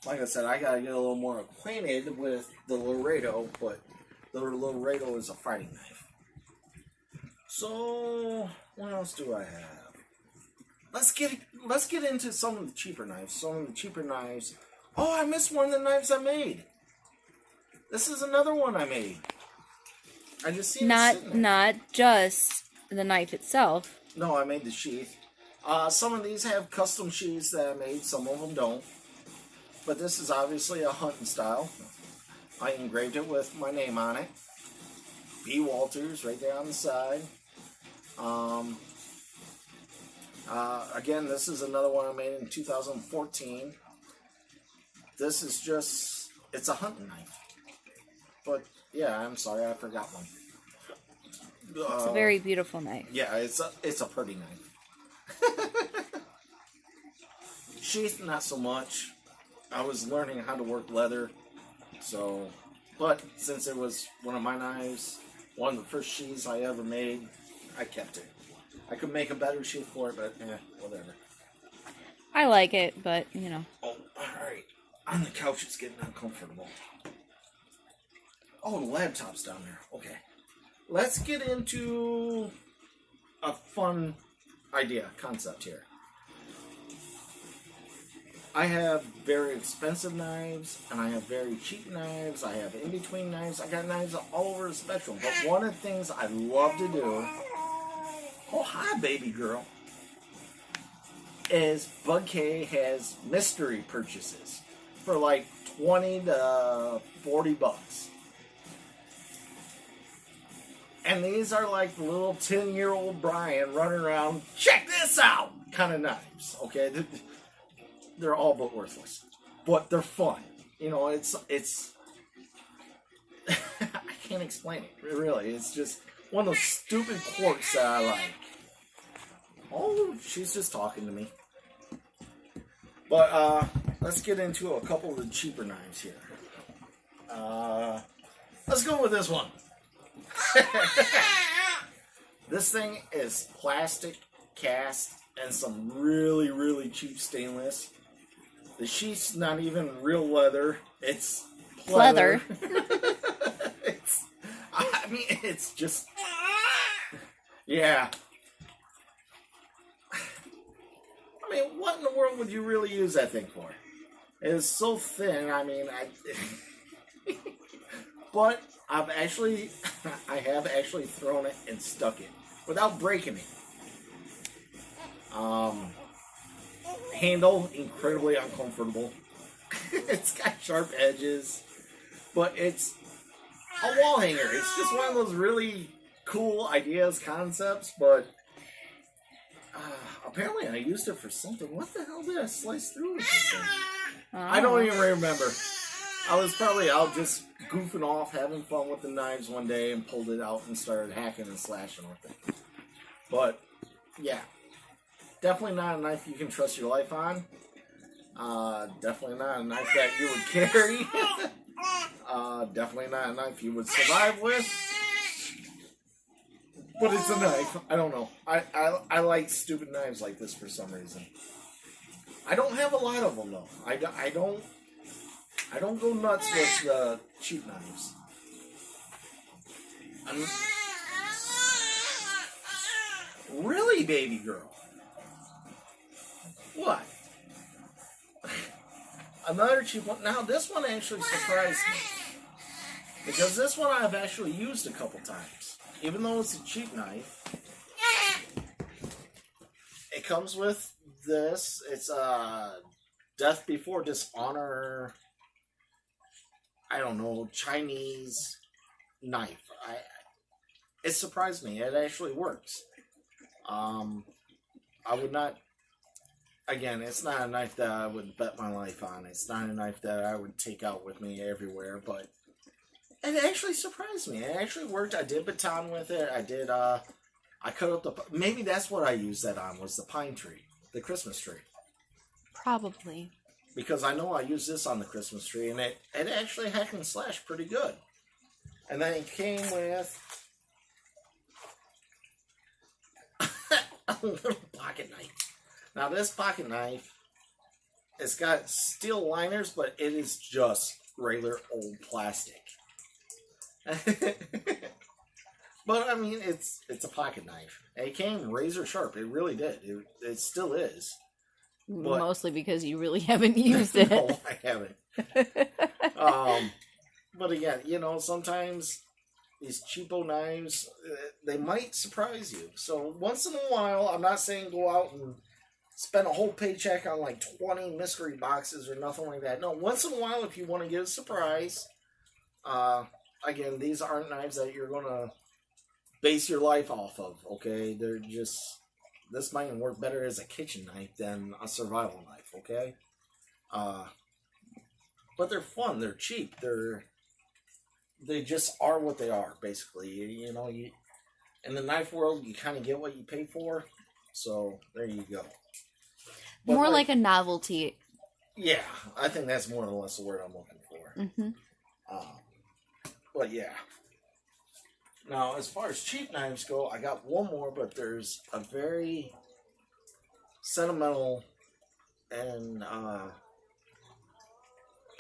Like I said, I gotta get a little more acquainted with the Laredo, but the Laredo is a fighting knife. So, what else do I have? Let's get into some of the cheaper knives. Some of the cheaper knives. Oh, I missed one of the knives I made. This is another one I made. I just seen it sitting there. Not just the knife itself. No, I made the sheath. Some of these have custom sheaths that I made. Some of them don't. But this is obviously a hunting style. I engraved it with my name on it. B. Walters, right there on the side. Again, this is another one I made in 2014. This is just, it's a hunting knife. But, yeah, I'm sorry, I forgot one. It's a very beautiful knife. Yeah, it's a pretty knife. Sheath, not so much. I was learning how to work leather, so, but since it was one of my knives, one of the first sheaths I ever made, I kept it. I could make a better sheath for it, but whatever. I like it, but, you know. Oh, alright. On the couch, it's getting uncomfortable. Oh, the laptop's down there. Okay. Let's get into a fun concept here. I have very expensive knives, and I have very cheap knives. I have in-between knives. I got knives all over the spectrum. But one of the things I love to do, oh, hi, baby girl, is Bug K has mystery purchases for like 20 to 40 bucks. And these are like the little 10-year-old Brian running around, check this out, kind of knives, okay? They're all but worthless. But they're fun. You know, it's I can't explain it, really. It's just one of those stupid quirks that I like. Oh, she's just talking to me. But, let's get into a couple of the cheaper knives here. Let's go with this one. This thing is plastic cast and some really, really cheap stainless. The sheath's not even real leather. It's leather. It's just... Yeah. I mean, what in the world would you really use that thing for? It's so thin, but I have actually thrown it and stuck it without breaking it. Handle, incredibly uncomfortable. It's got sharp edges, but it's a wall hanger. It's just one of those really cool ideas, concepts, but apparently I used it for something. What the hell did I slice through with this thing? I don't even remember. I was probably out just goofing off, having fun with the knives one day, and pulled it out and started hacking and slashing with it. But, yeah. Definitely not a knife you can trust your life on. Definitely not a knife that you would carry. Definitely not a knife you would survive with. But it's a knife. I don't know. I like stupid knives like this for some reason. I don't have a lot of them, though. I don't go nuts with the cheap knives. Really, baby girl? What? Another cheap one. Now, this one actually surprised me. Because this one I've actually used a couple times. Even though it's a cheap knife. It comes with this. It's a Death Before Dishonor, I don't know, Chinese knife. It surprised me. It actually works. I would not... Again, it's not a knife that I would bet my life on. It's not a knife that I would take out with me everywhere, but it actually surprised me. It actually worked. I did baton with it. I did, I cut up the... Maybe that's what I used that on, was the pine tree. The Christmas tree. Probably. Because I know I used this on the Christmas tree, and it actually hack and slash pretty good. And then it came with a little pocket knife. Now, this pocket knife, it's got steel liners, but it is just regular old plastic. But, I mean, it's a pocket knife. It came razor sharp. It really did. It still is. But, mostly because you really haven't used it. No, I haven't. But again, you know, sometimes these cheapo knives, they might surprise you. So once in a while, I'm not saying go out and spend a whole paycheck on like 20 mystery boxes or nothing like that. No, once in a while, if you want to get a surprise, Again, these aren't knives that you're gonna base your life off of. Okay, they're just this might work better as a kitchen knife than a survival knife. Okay, uh, but they're fun. They're cheap. They just are what they are. Basically, you know, you in the knife world, you kind of get what you pay for. So there you go. But More like a novelty. yeah, I think that's more or less the word I'm looking for. Mm-hmm. But yeah. Now, as far as cheap knives go, I got one more, but there's a very sentimental and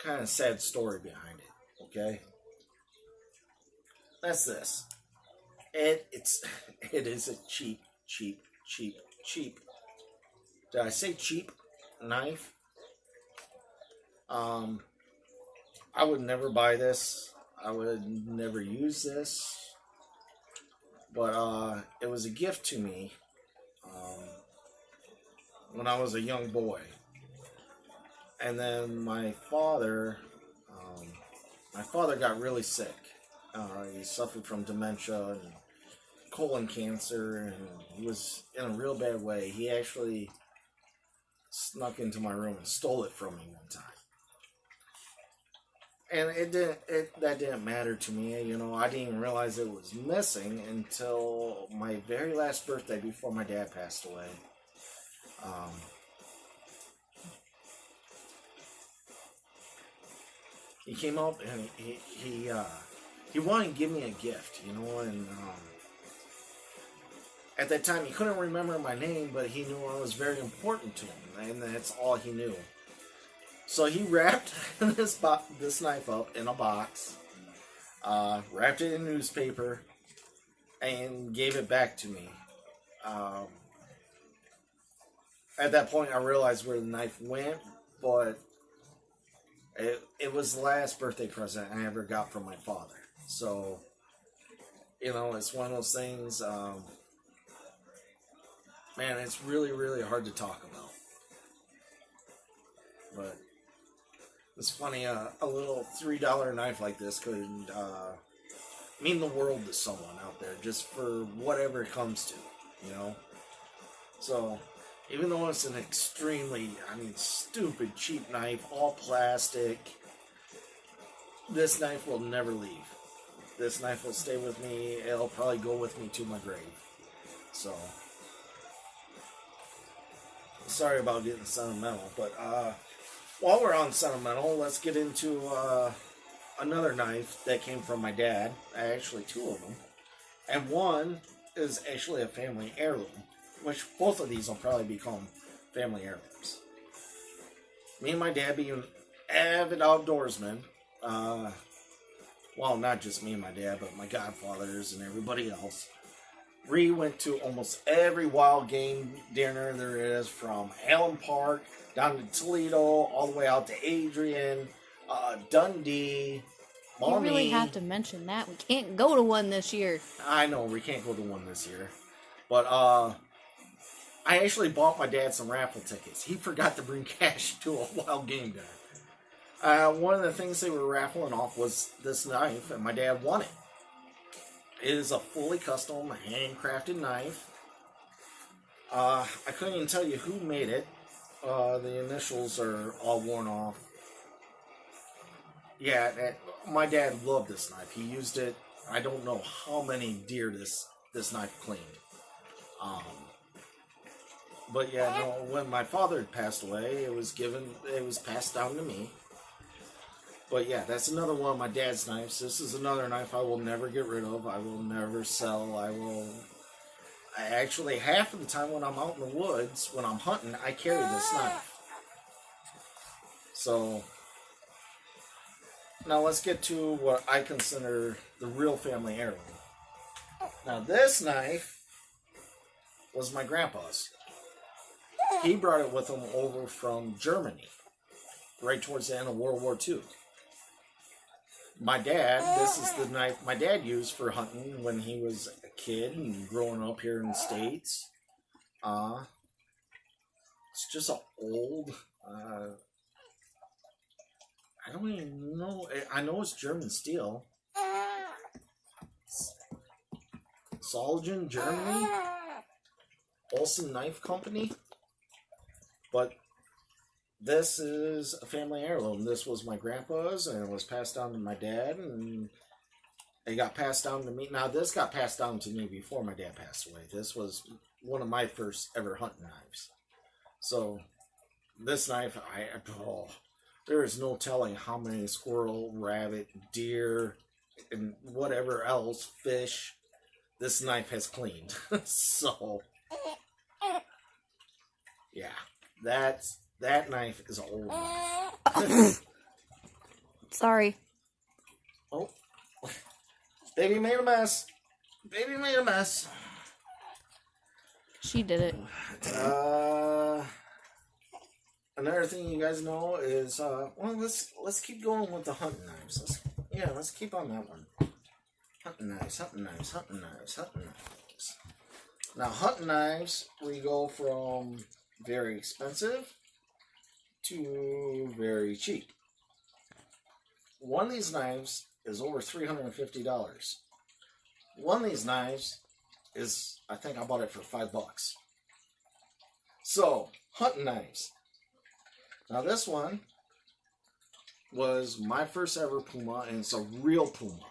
kind of sad story behind it. Okay, that's this. It's it is a cheap. Did I say cheap knife? I would never buy this. I would never use this. But it was a gift to me when I was a young boy. And then my father got really sick. He suffered from dementia and colon cancer, and he was in a real bad way. He actually snuck into my room and stole it from me one time. And that didn't matter to me, you know. I didn't even realize it was missing until my very last birthday before my dad passed away. He came up and he wanted to give me a gift, you know, and at that time he couldn't remember my name, but he knew I was very important to him, and that's all he knew. So he wrapped this knife up in a box, wrapped it in newspaper, and gave it back to me. At that point, I realized where the knife went, but it was the last birthday present I ever got from my father. So, you know, it's one of those things, man, it's really, really hard to talk about. But it's funny, a little $3 knife like this could mean the world to someone out there, just for whatever it comes to, you know? So, even though it's an extremely, stupid, cheap knife, all plastic, this knife will never leave. This knife will stay with me. It'll probably go with me to my grave. So, sorry about getting sentimental, but while we're on sentimental, let's get into another knife that came from my dad. Actually, two of them. And one is actually a family heirloom, which both of these will probably become family heirlooms. Me and my dad being avid outdoorsmen, well, not just me and my dad, but my godfathers and everybody else. We went to almost every wild game dinner there is, from Allen Park down to Toledo, all the way out to Adrian, Dundee, Maumee. You really have to mention that. We can't go to one this year. I know, we can't go to one this year. But I actually bought my dad some raffle tickets. He forgot to bring cash to a wild game dinner. One of the things they were raffling off was this knife, and my dad won it. It is a fully custom, handcrafted knife. I couldn't even tell you who made it. The initials are all worn off. Yeah, my dad loved this knife. He used it, I don't know how many deer this knife cleaned. But yeah, no, when my father had passed away, it was passed down to me. But yeah, that's another one of my dad's knives. This is another knife I will never get rid of. I will never sell. Actually, half of the time when I'm out in the woods, when I'm hunting, I carry this knife. So, now let's get to what I consider the real family heirloom. Now, this knife was my grandpa's. He brought it with him over from Germany, right towards the end of World War II. My dad, this is the knife my dad used for hunting when he was a kid and growing up here in the States. It's just an old, I don't even know. I know it's German steel. Solgen, Germany. Olsen Knife Company. But this is a family heirloom. This was my grandpa's, and it was passed down to my dad, and it got passed down to me. Now, this got passed down to me before my dad passed away. This was one of my first ever hunting knives. So, this knife, there is no telling how many squirrel, rabbit, deer, and whatever else, fish, this knife has cleaned. So, yeah, that knife is an old knife. Sorry. Oh, baby made a mess. Baby made a mess. She did it. Another thing you guys know is, let's keep going with the hunting knives. Let's keep on that one. Hunting knives, hunting knives, hunting knives, hunting knives. Now, hunting knives, we go from very expensive to very cheap. One of these knives is over $350. One of these knives is, I think I bought it for $5. So, hunting knives. Now this one was my first ever Puma, and it's a real Puma.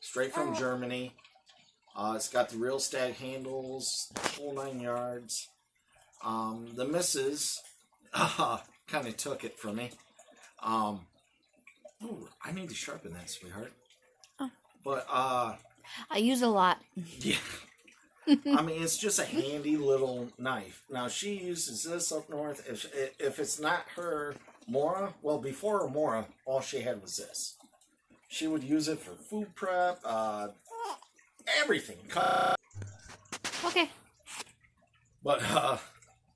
Straight from Germany. It's got the real stag handles, whole 9 yards. The missus kind of took it from me. Ooh, I need to sharpen that, sweetheart. Oh. But, I use a lot. yeah. I mean, it's just a handy little knife. Now, she uses this up north. If it's not her Mora, well, before her Mora, all she had was this. She would use it for food prep, everything. Okay. But,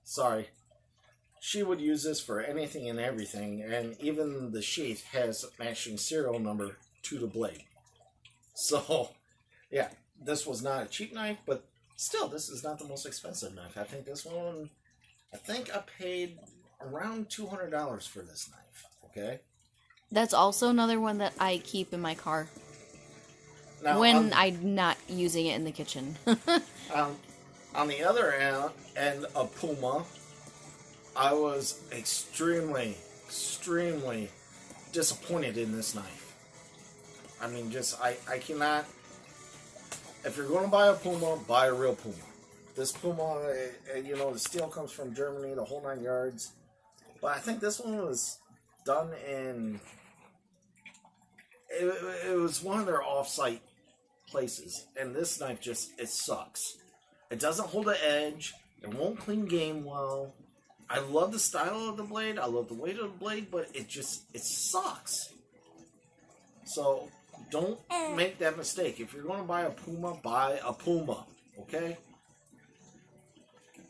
sorry. She would use this for anything and everything, and even the sheath has matching serial number to the blade. So, yeah, this was not a cheap knife, but still, this is not the most expensive knife. I think this one, I paid around $200 for this knife, okay? That's also another one that I keep in my car. Now, when I'm not using it in the kitchen. on the other end of Puma, I was extremely disappointed in this knife. I mean, I cannot... If you're going to buy a Puma, buy a real Puma. This Puma, the steel comes from Germany, the whole 9 yards. But I think this one was done in... It was one of their off-site places. And this knife it sucks. It doesn't hold an edge. It won't clean game well. I love the style of the blade. I love the weight of the blade. But it sucks. So... don't make that mistake. If you're going to buy a Puma, okay?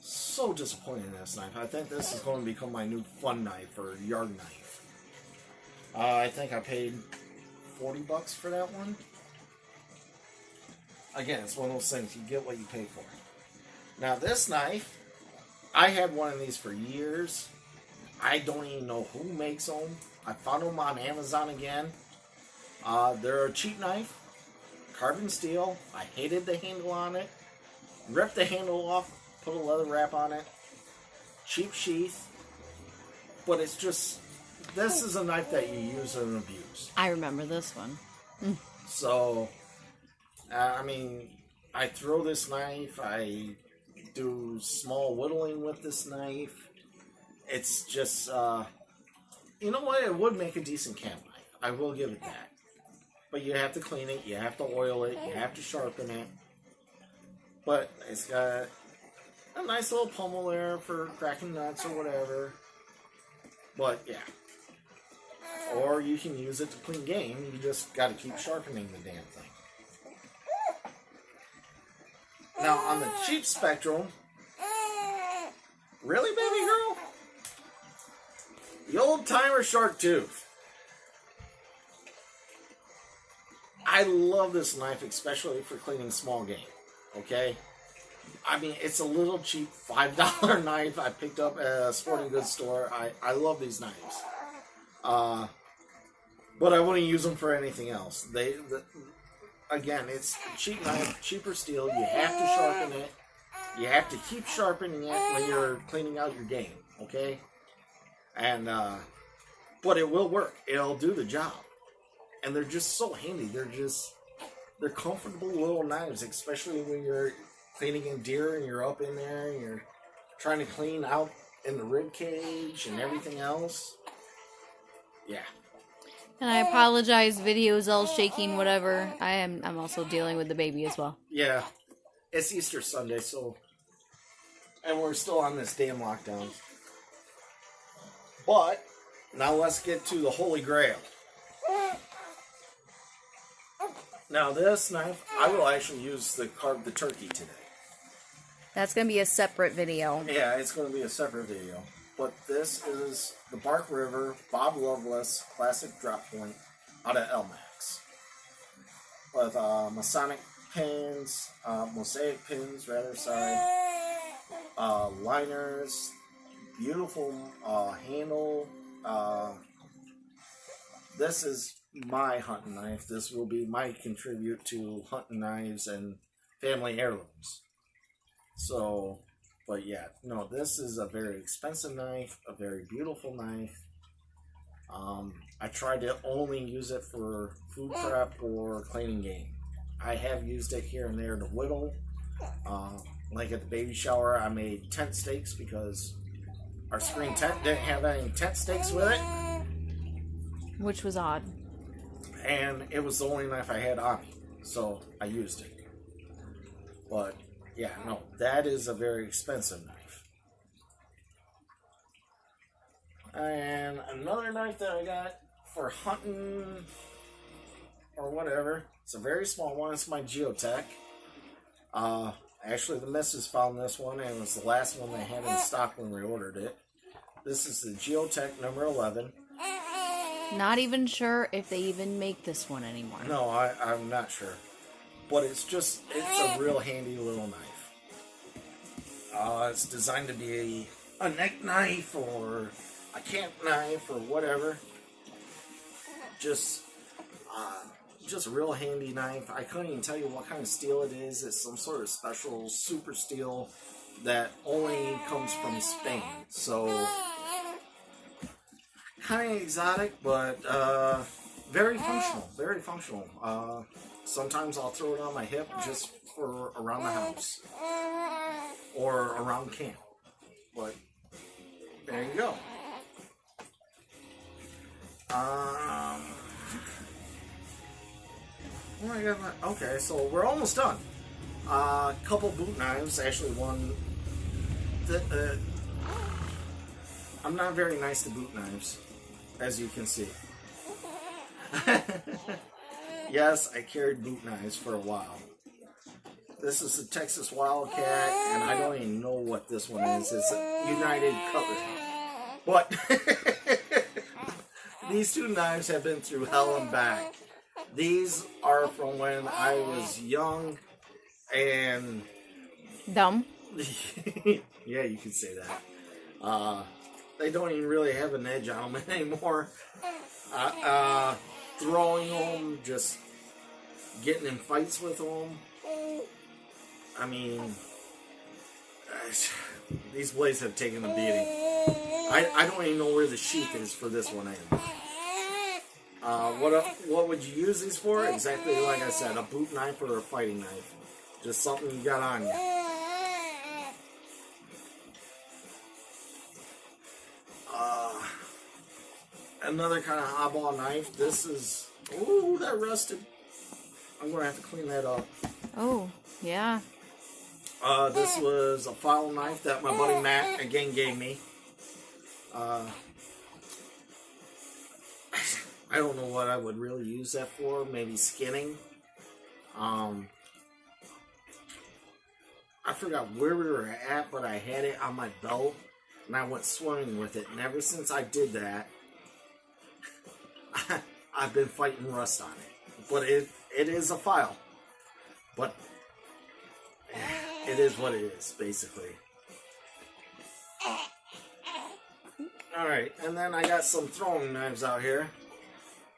So disappointed in this knife. I think this is going to become my new fun knife or yard knife. I think I paid $40 for that one. Again, it's one of those things. You get what you pay for. Now, this knife, I had one of these for years. I don't even know who makes them. I found them on Amazon again. They're a cheap knife, carbon steel. I hated the handle on it. Ripped the handle off, put a leather wrap on it. Cheap sheath. But it's just, this is a knife that you use and abuse. I remember this one. So, I mean, I throw this knife. I do small whittling with this knife. It's just, you know what? It would make a decent camp knife. I will give it that. But you have to clean it, you have to oil it, you have to sharpen it. But it's got a nice little pommel there for cracking nuts or whatever. But yeah. Or you can use it to clean game. You just got to keep sharpening the damn thing. Now on the cheap spectrum, really, baby girl? The old timer shark tooth. I love this knife, especially for cleaning small game, okay? I mean, it's a little cheap $5 knife I picked up at a sporting goods store. I love these knives. But I wouldn't use them for anything else. Again, it's cheap knife, cheaper steel. You have to sharpen it. You have to keep sharpening it when you're cleaning out your game, okay? And, but it will work. It'll do the job. And they're just so handy. They're comfortable little knives, especially when you're cleaning in deer and you're up in there and you're trying to clean out in the rib cage and everything else. Yeah. And I apologize, video is all shaking, whatever. I'm also dealing with the baby as well. Yeah. It's Easter Sunday, so... And we're still on this damn lockdown. But, now let's get to the Holy Grail. Now this knife, I will actually use to carve the turkey today. That's going to be a separate video. Yeah, it's going to be a separate video. But this is the Bark River Bob Loveless Classic Drop Point out of Elmax. With Masonic pins, mosaic pins, rather, sorry. Liners, beautiful handle. This is my hunting knife. This will be my contribute to hunting knives and family heirlooms. So, but yeah, no, this is a very expensive knife, a very beautiful knife. I tried to only use it for food prep or cleaning game. I have used it here and there to whittle. Like at the baby shower, I made tent stakes because our screen tent didn't have any tent stakes with it. Which was odd. And it was the only knife I had on me, so I used it. But, yeah, no, that is a very expensive knife. And another knife that I got for hunting or whatever, it's a very small one, it's my Geotech. Actually, the missus found this one, and it was the last one they had in stock when we ordered it. This is the Geotech number 11. Not even sure if they even make this one anymore. No, I'm not sure. But it's a real handy little knife. It's designed to be a neck knife or a camp knife or whatever. Just a real handy knife. I couldn't even tell you what kind of steel it is. It's some sort of special super steel that only comes from Spain. So, kind of exotic, but very functional. Very functional. Sometimes I'll throw it on my hip just for around the house or around camp. But there you go. Okay, so we're almost done. Couple boot knives. Actually, one. I'm not very nice to boot knives, as you can see. Yes, I carried boot knives for a while. This is the Texas Wildcat, and I don't even know what this one is. It's a United Cutlery. But these two knives have been through hell and back. These are from when I was young and... Dumb? Yeah, you could say that. They don't even really have an edge on them anymore. Throwing them, just getting in fights with them. I mean, these blades have taken a beating. I don't even know where the sheath is for this one anymore. What would you use these for? Exactly like I said, a boot knife or a fighting knife. Just something you got on you. Another kind of oddball knife. This is... Ooh, that rusted. I'm going to have to clean that up. Oh, yeah. This was a file knife that my buddy Matt again gave me. I don't know what I would really use that for. Maybe skinning. I forgot where we were at, but I had it on my belt, and I went swimming with it. And ever since I did that, I've been fighting rust on it. But it is a file. But it is what it is, basically. Alright, and then I got some throwing knives out here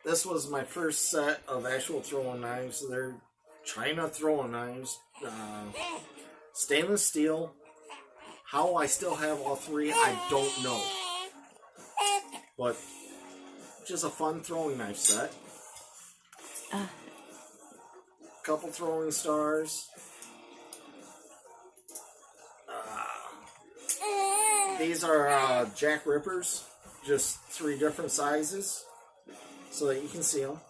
this was my first set of actual throwing knives. They're China throwing knives. Stainless steel. How I still have all three, I don't know. But just a fun throwing knife set. Couple throwing stars. These are Jack Rippers. Just 3 different sizes. So that you can see them.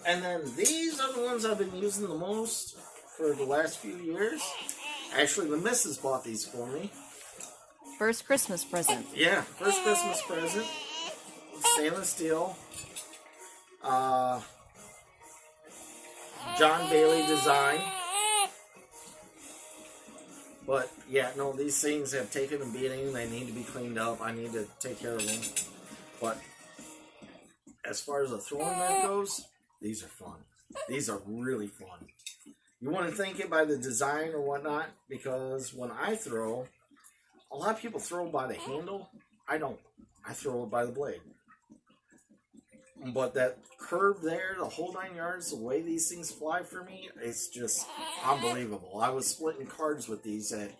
And then these are the ones I've been using the most for the last few years. Actually, the missus bought these for me. First Christmas present. Yeah, first Christmas present. Stainless steel. John Bailey design. But yeah, no, these things have taken a beating. They need to be cleaned up. I need to take care of them. But as far as a throwing knife goes, these are fun. These are really fun. You want to think it by the design or whatnot, because when I throw, a lot of people throw by the handle. I don't. I throw it by the blade. But that curve there, the whole 9 yards, the way these things fly for me, it's just unbelievable. I was splitting cards with these at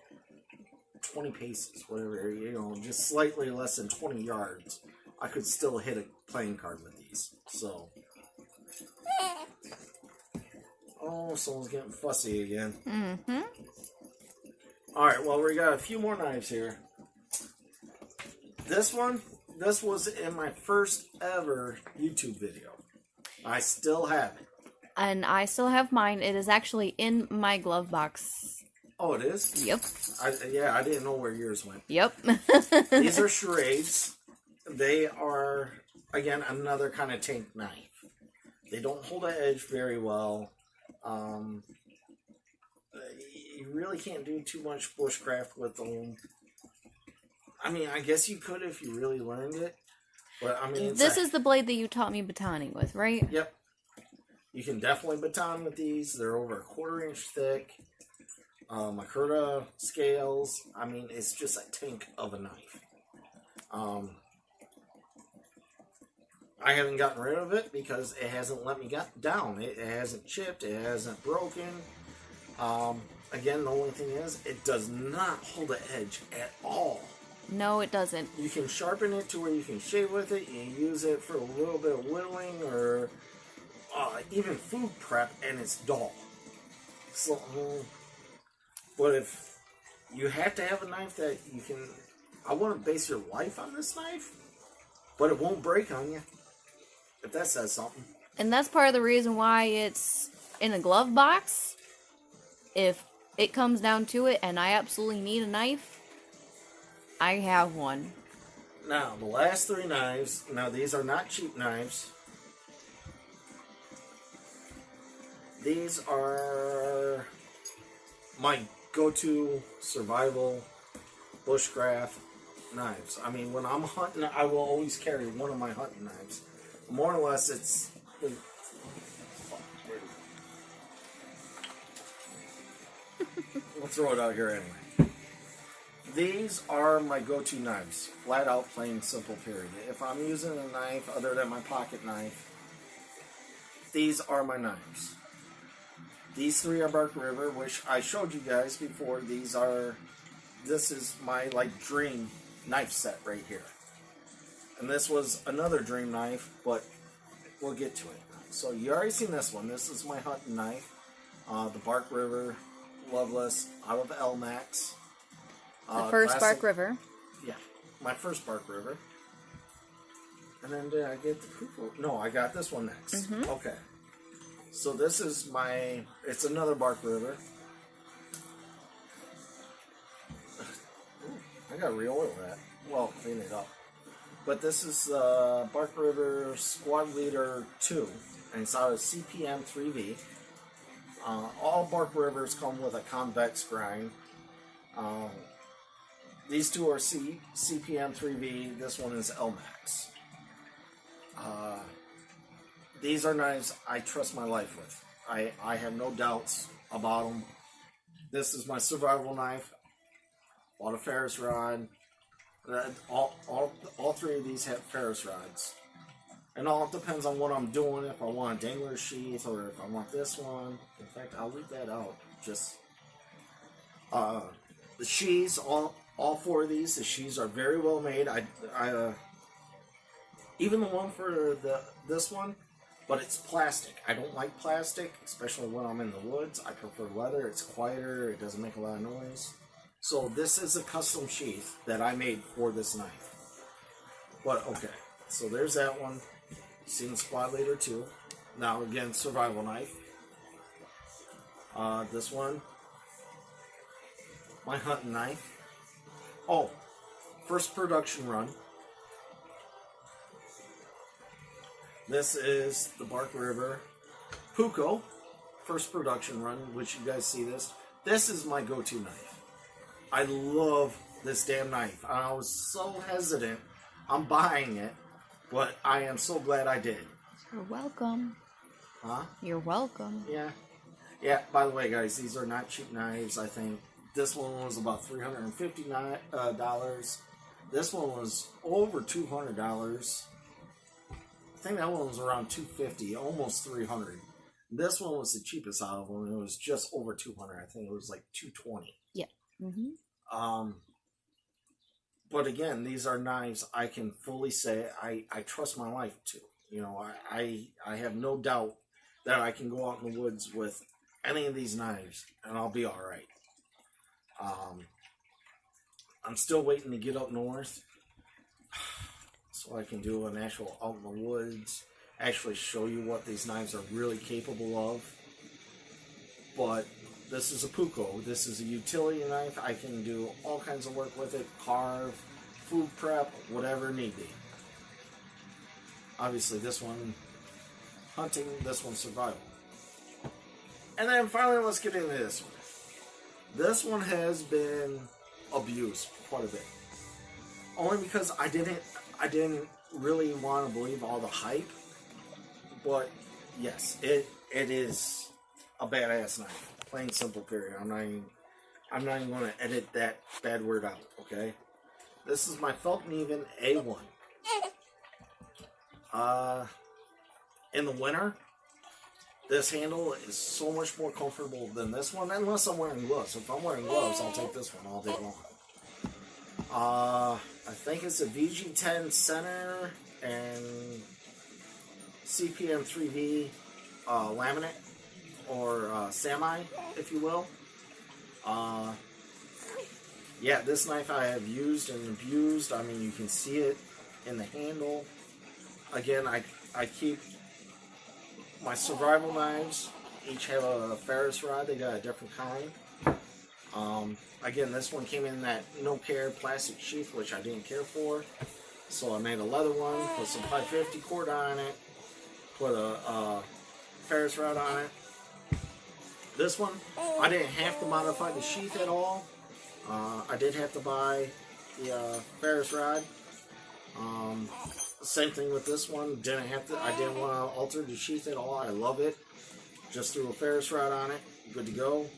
20 paces, whatever, just slightly less than 20 yards. I could still hit a playing card with these. So, oh, someone's getting fussy again. Mm-hmm. All right, well, we got a few more knives here. This was in my first ever YouTube video. I still have it. And I still have mine. It is actually in my glove box. Oh, it is? Yep. I didn't know where yours went. Yep. These are charades. They are, again, another kind of tank knife. They don't hold an edge very well. You really can't do too much bushcraft with them. I mean, I guess you could if you really learned it. But, I mean, this is the blade that you taught me batoning with, right? Yep. You can definitely baton with these. They're over a 1/4 inch thick. Makurta scales. I mean, it's just a tank of a knife. I haven't gotten rid of it because it hasn't let me get down. It hasn't chipped. It hasn't broken. Again, the only thing is, it does not hold an edge at all. No, it doesn't. You can sharpen it to where you can shave with it. You use it for a little bit of whittling or even food prep, and it's dull. So, but if you have to have a knife that you can, I wouldn't base your life on this knife, but it won't break on you. If that says something. And that's part of the reason why it's in a glove box. If it comes down to it and I absolutely need a knife, I have one. Now, the last 3 knives, now these are not cheap knives. These are my go-to survival bushcraft knives. I mean, when I'm hunting, I will always carry one of my hunting knives. More or less, it's... We'll throw it out here anyway. These are my go-to knives. Flat out, plain, simple, period. If I'm using a knife other than my pocket knife, these are my knives. These 3 are Bark River, which I showed you guys before. This is my, dream knife set right here. And this was another dream knife, but we'll get to it. So you already seen this one. This is my hunting knife. The Bark River Loveless out of Elmax. The first Bark River. Yeah, my first Bark River. And then did I get the Cooper? No, I got this one next. Mm-hmm. Okay. So this is it's another Bark River. Ooh, I gotta re-oil that. Well, clean it up. But this is Bark River Squad Leader 2, and it's out of CPM 3V. All Bark Rivers come with a convex grind. These 2 are CPM 3V. This one is Elmax. These are knives I trust my life with. I have no doubts about them. This is my survival knife. Bought a Ferris rod. All three of these have Ferris rods. And all it depends on what I'm doing, if I want a dangler sheath or if I want this one. In fact, I'll leave that out. Just the sheaths, all four of these, the sheaths are very well made. I even the one for this one, but it's plastic. I don't like plastic, especially when I'm in the woods. I prefer leather. It's quieter. It doesn't make a lot of noise. So this is a custom sheath that I made for this knife. But okay, so there's that one. Seen the Squad Leader 2. Now again, survival knife. This one, my hunting knife. Oh, first production run. This is the Bark River Puko, first production run, which you guys see this. This is my go-to knife. I love this damn knife. I was so hesitant on buying it, but I am so glad I did. You're welcome. Huh? You're welcome. Yeah. Yeah, by the way, guys, these are not cheap knives. I think this one was about $350. This one was over $200. I think that one was around $250, almost $300. This one was the cheapest out of them. It was just over $200. I think it was like $220. Yeah. Mm-hmm. But again, these are knives I can fully say I trust my life to. You know, I have no doubt that I can go out in the woods with any of these knives and I'll be all right. I'm still waiting to get up north so I can do an actual out in the woods, actually show you what these knives are really capable of. But this is a Puko. This is a utility knife. I can do all kinds of work with it, carve, food prep, whatever need be. Obviously this one hunting, this one survival. And then finally, let's get into this one. This one has been abused quite a bit. Only because I didn't really want to believe all the hype. But yes, it is a badass knife. Plain simple, period. I'm not even going to edit that bad word out, okay? This is my Feldneben A1. In the winter, this handle is so much more comfortable than this one, unless I'm wearing gloves. If I'm wearing gloves, I'll take this one all day long. I think it's a VG10 center and CPM 3V laminate, or semi, if you will. Yeah, this knife I have used and abused. I mean, you can see it in the handle. Again, I keep my survival knives. Each have a Ferris rod. They got a different kind. Again, this one came in that no care plastic sheath, which I didn't care for. So I made a leather one, put some 550 cord on it, put a Ferris rod on it. This one, I didn't have to modify the sheath at all. I did have to buy the Ferris rod. Same thing with this one. I didn't want to alter the sheath at all. I love it. Just threw a Ferris rod on it. Good to go.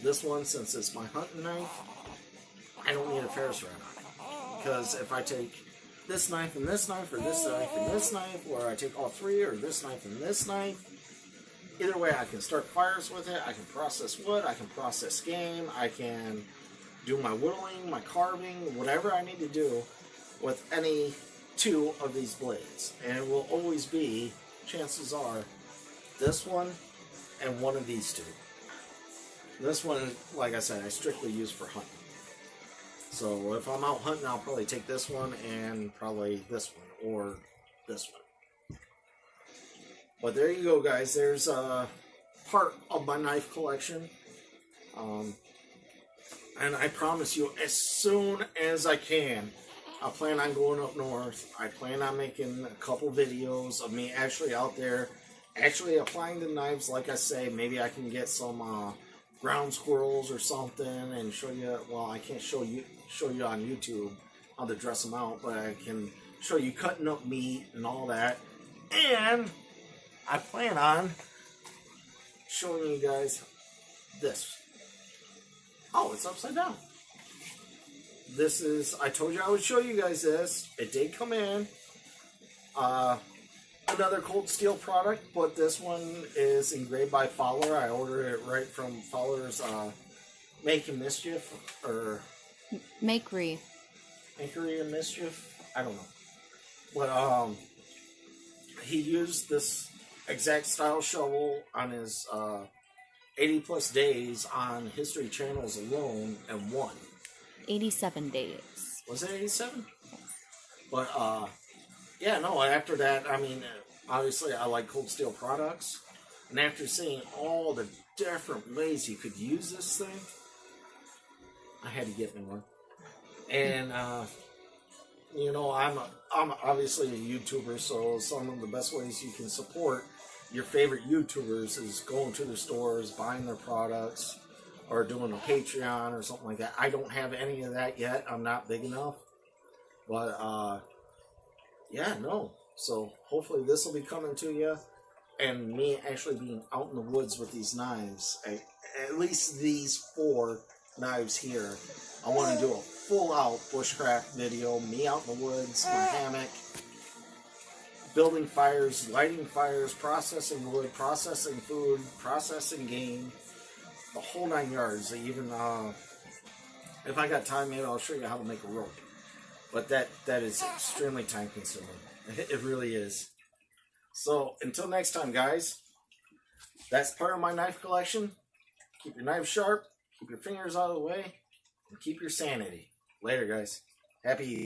This one, since it's my hunting knife, I don't need a Ferris rod on it. Because if I take this knife and this knife, or this knife and this knife, or I take all three, or this knife and this knife, either way, I can start fires with it. I can process wood. I can process game. I can do my whittling, my carving, whatever I need to do with any two of these blades. And it will always be, chances are, this one and one of these two. This one, like I said, I strictly use for hunting. So if I'm out hunting, I'll probably take this one and probably this one or this one. But there you go, guys. There's a part of my knife collection. And I promise you, as soon as I can, I plan on going up north. I plan on making a couple videos of me actually out there, actually applying the knives. Like I say, maybe I can get some ground squirrels or something and show you. Well, I can't show you on YouTube how to dress them out, but I can show you cutting up meat and all that. And I plan on showing you guys this. Oh, it's upside down. this is, I told you I would show you guys this. It did come in. Another Cold Steel product, but this one is engraved by Fowler. I ordered it right from Fowler's Making Mischief, or Makery. Makery and Mischief. I don't know. But he used this exact style shovel on his 80 plus days on History Channels alone and won. 87 days. Was it 87? But yeah, no, after that, I mean, obviously I like Cold Steel products. And after seeing all the different ways you could use this thing, I had to get me one. And, you know, I'm obviously a YouTuber, so some of the best ways you can support your favorite YouTubers is going to their stores, buying their products, or doing a Patreon or something like that. I don't have any of that yet. I'm not big enough. But, yeah, no. So hopefully this will be coming to you. And me actually being out in the woods with these knives, at least these 4 knives here, I want to do a full-out bushcraft video. Me out in the woods, my hammock, building fires, lighting fires, processing wood, processing food, processing game, the whole 9 yards. Even if I got time, maybe I'll show you how to make a rope. But that is extremely time consuming. It really is. So until next time, guys, that's part of my knife collection. Keep your knife sharp, keep your fingers out of the way, and keep your sanity. Later, guys. Happy